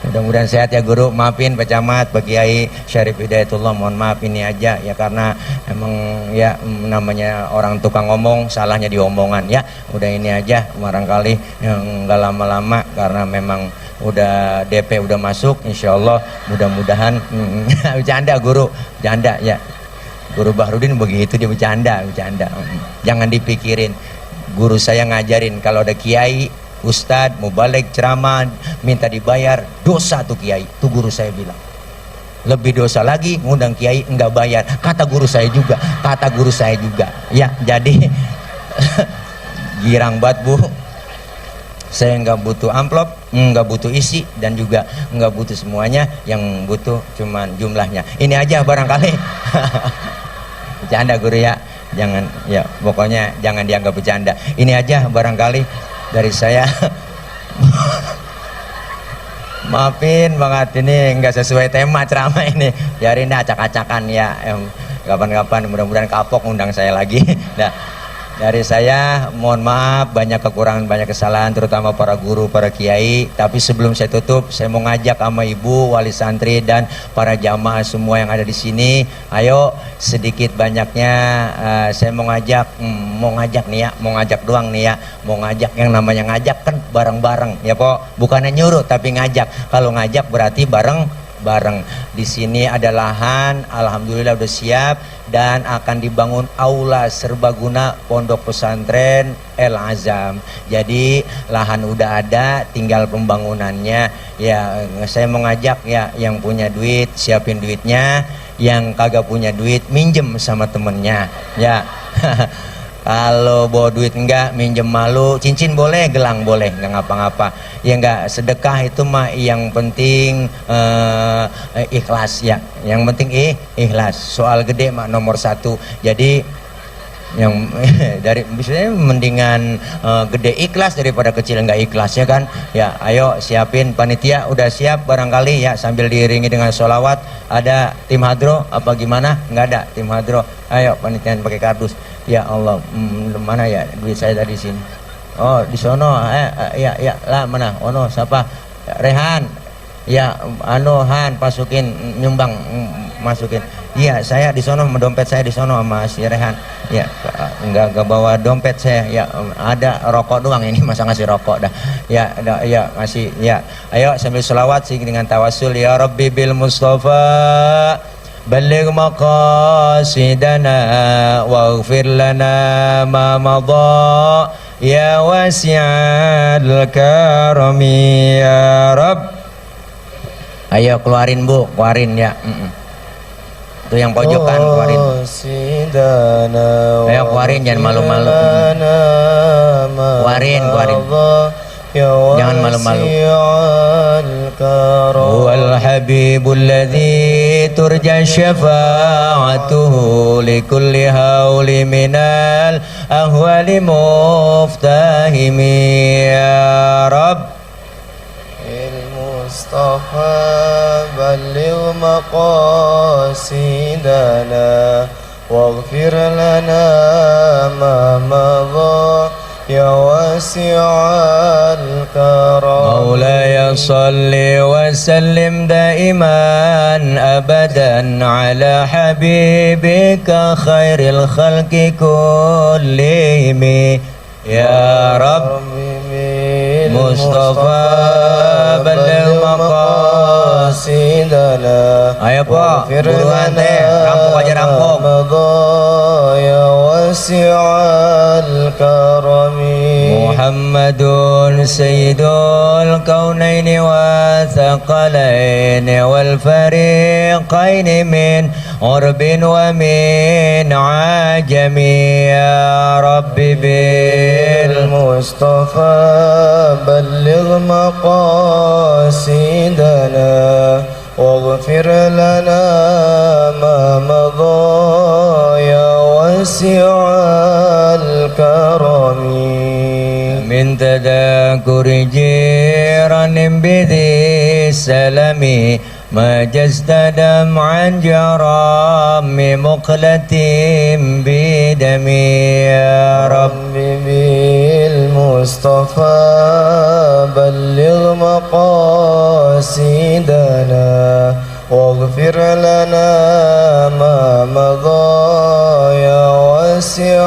Mudah-mudahan sehat ya guru. Maafin Pak Camat, Pak Kiai Syarif Hidayatullah, mohon maaf ini aja ya, karena emang ya namanya orang tukang ngomong, salahnya di omongan ya. Udah ini aja, barangkali yang nggak lama-lama karena memang udah DP udah masuk, insya Allah mudah-mudahan. Bercanda guru, bercanda ya. Guru Bahrudin begitu, dia bercanda. Jangan dipikirin. Guru saya ngajarin kalau ada kiai, ustadz, mubalig, ceramah, minta dibayar, dosa tuh kiai. Tuh guru saya bilang. Lebih dosa lagi ngundang kiai enggak bayar. Kata guru saya juga. Ya, jadi girang banget bu. Saya nggak butuh amplop, nggak butuh isi, dan juga nggak butuh semuanya. Yang butuh cuman jumlahnya. Ini aja barangkali. Bercanda guru ya. Jangan, ya pokoknya jangan dianggap bercanda. Ini aja barangkali dari saya. Maafin banget ini nggak sesuai tema ceramah ini. Biarin dah acak-acakan ya. Kapan-kapan mudah-mudahan kapok undang saya lagi. Nah, dari saya mohon maaf banyak kekurangan, banyak kesalahan terutama para guru, para kiai. Tapi sebelum saya tutup, saya mau ngajak sama ibu, wali santri dan para jamaah semua yang ada di sini. Ayo sedikit banyaknya saya mau ngajak nih ya, mau ngajak doang nih ya, mau ngajak yang namanya ngajak kan bareng-bareng ya Pok, bukannya nyuruh tapi ngajak. Kalau ngajak berarti bareng. Di sini ada lahan, alhamdulillah udah siap dan akan dibangun aula serbaguna pondok pesantren El Azam. Jadi lahan udah ada, tinggal pembangunannya. Ya, saya mau ngajak ya yang punya duit siapin duitnya, yang kagak punya duit minjem sama temennya. Ya. Kalau bawa duit enggak, minjem malu, cincin boleh, gelang boleh, enggak ngapa-ngapa. Ya enggak, sedekah itu mah yang penting ikhlas ya. Yang penting ikhlas. Soal gede mah nomor 1. Jadi yang dari misalnya mendingan gede ikhlas daripada kecil enggak ikhlas ya kan. Ya ayo siapin, panitia udah siap barangkali ya, sambil diiringi dengan sholawat. Ada tim hadro apa gimana? Enggak ada tim hadro. Ayo panitia pakai kardus. Ya Allah, mana ya duit saya tadi sini? Oh di sono, ya lah mana? Oh no, siapa? Rehan, ya Han masukin nyumbang masukin. Iya saya di sono, dompet saya di sono sama si Rehan. Ya enggak bawa dompet saya. Ya ada rokok doang ini, masa ngasih rokok dah. Ya ngasih. Ya ayo sambil selawat sih dengan tawasul ya Rabbi bil Mustafa. بلغ مقاصدنا واغفر لنا ما مضى يا واسع الكرم يا رب. Ayo keluarin Bu, keluarin ya. Itu yang pojokan keluarin. Ayo keluarin, jangan malu-malu. Keluarin. Jangan malu-malu. Huwal habibul ladzi turja syafa'atuhu likulli hauli minal ahwali muftahimi ya Rabb. Il-Mustafa balligh maqasidana waghfir lana ma madha يا واسع الكرم مولاي صل وسلم دائما أبدا على حبيبك خير الخلق كلهم يا رب مصطفى بلغ مقاصدنا ayo Pak buruan teh rampung aja rampung يا واسع الكرم محمد سيد الكونين والثقلين والفريقين من عرب ومن عجم يا رب بالمصطفى بلغ مقاصدنا واغفر لنا ما مضى يا واسع الكرم من تذاكر جيران بذي السلام ما جزت دمعا جرام مقلة بدمي يا رب بالمصطفى بلغ مقاصدنا واغفر لنا ما مضى يا واسع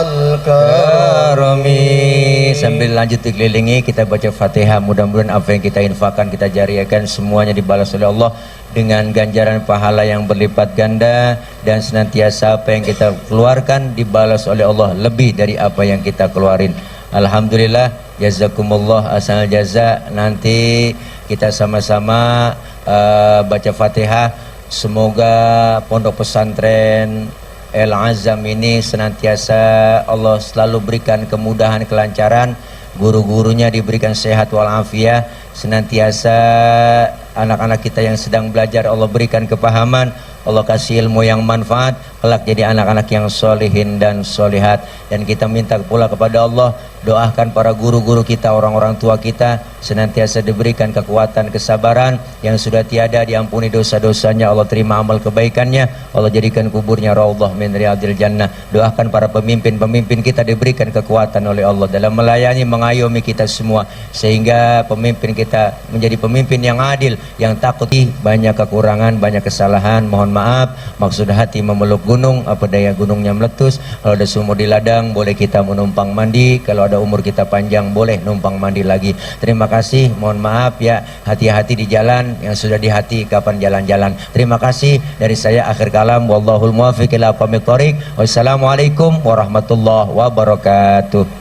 الكرم. Sambil lanjut dikelilingi kita baca Fatihah, mudah-mudahan apa yang kita infakkan, kita jariakan semuanya dibalas oleh Allah dengan ganjaran pahala yang berlipat ganda, dan senantiasa apa yang kita keluarkan dibalas oleh Allah lebih dari apa yang kita keluarin. Alhamdulillah, jazakumullah asal jaza. Nanti kita sama-sama baca Fatihah. Semoga pondok pesantren El Azam ini senantiasa Allah selalu berikan kemudahan, kelancaran, guru-gurunya diberikan sehat walafiat, senantiasa anak-anak kita yang sedang belajar Allah berikan kepahaman, Allah kasih ilmu yang manfaat, kelak jadi anak-anak yang solehin dan solehat. Dan kita minta pula kepada Allah, doakan para guru-guru kita, orang-orang tua kita senantiasa diberikan kekuatan, kesabaran, yang sudah tiada diampuni dosa-dosanya, Allah terima amal kebaikannya, Allah jadikan kuburnya raudhah min riyadil jannah. Doakan para pemimpin-pemimpin kita diberikan kekuatan oleh Allah dalam melayani, mengayomi kita semua, sehingga pemimpin kita menjadi pemimpin yang adil, yang takut. Banyak kekurangan, banyak kesalahan, mohon maaf. Maksud hati memeluk gunung, apa daya gunungnya meletus. Kalau ada sumur di ladang, boleh kita menumpang mandi. Kalau ada umur kita panjang, boleh numpang mandi lagi. Terima kasih, mohon maaf ya, hati-hati di jalan, yang sudah di hati kapan jalan-jalan. Terima kasih dari saya, akhir kalam, wallahul muwaffiq ila aqwamit thoriq. Wassalamualaikum warahmatullahi wabarakatuh.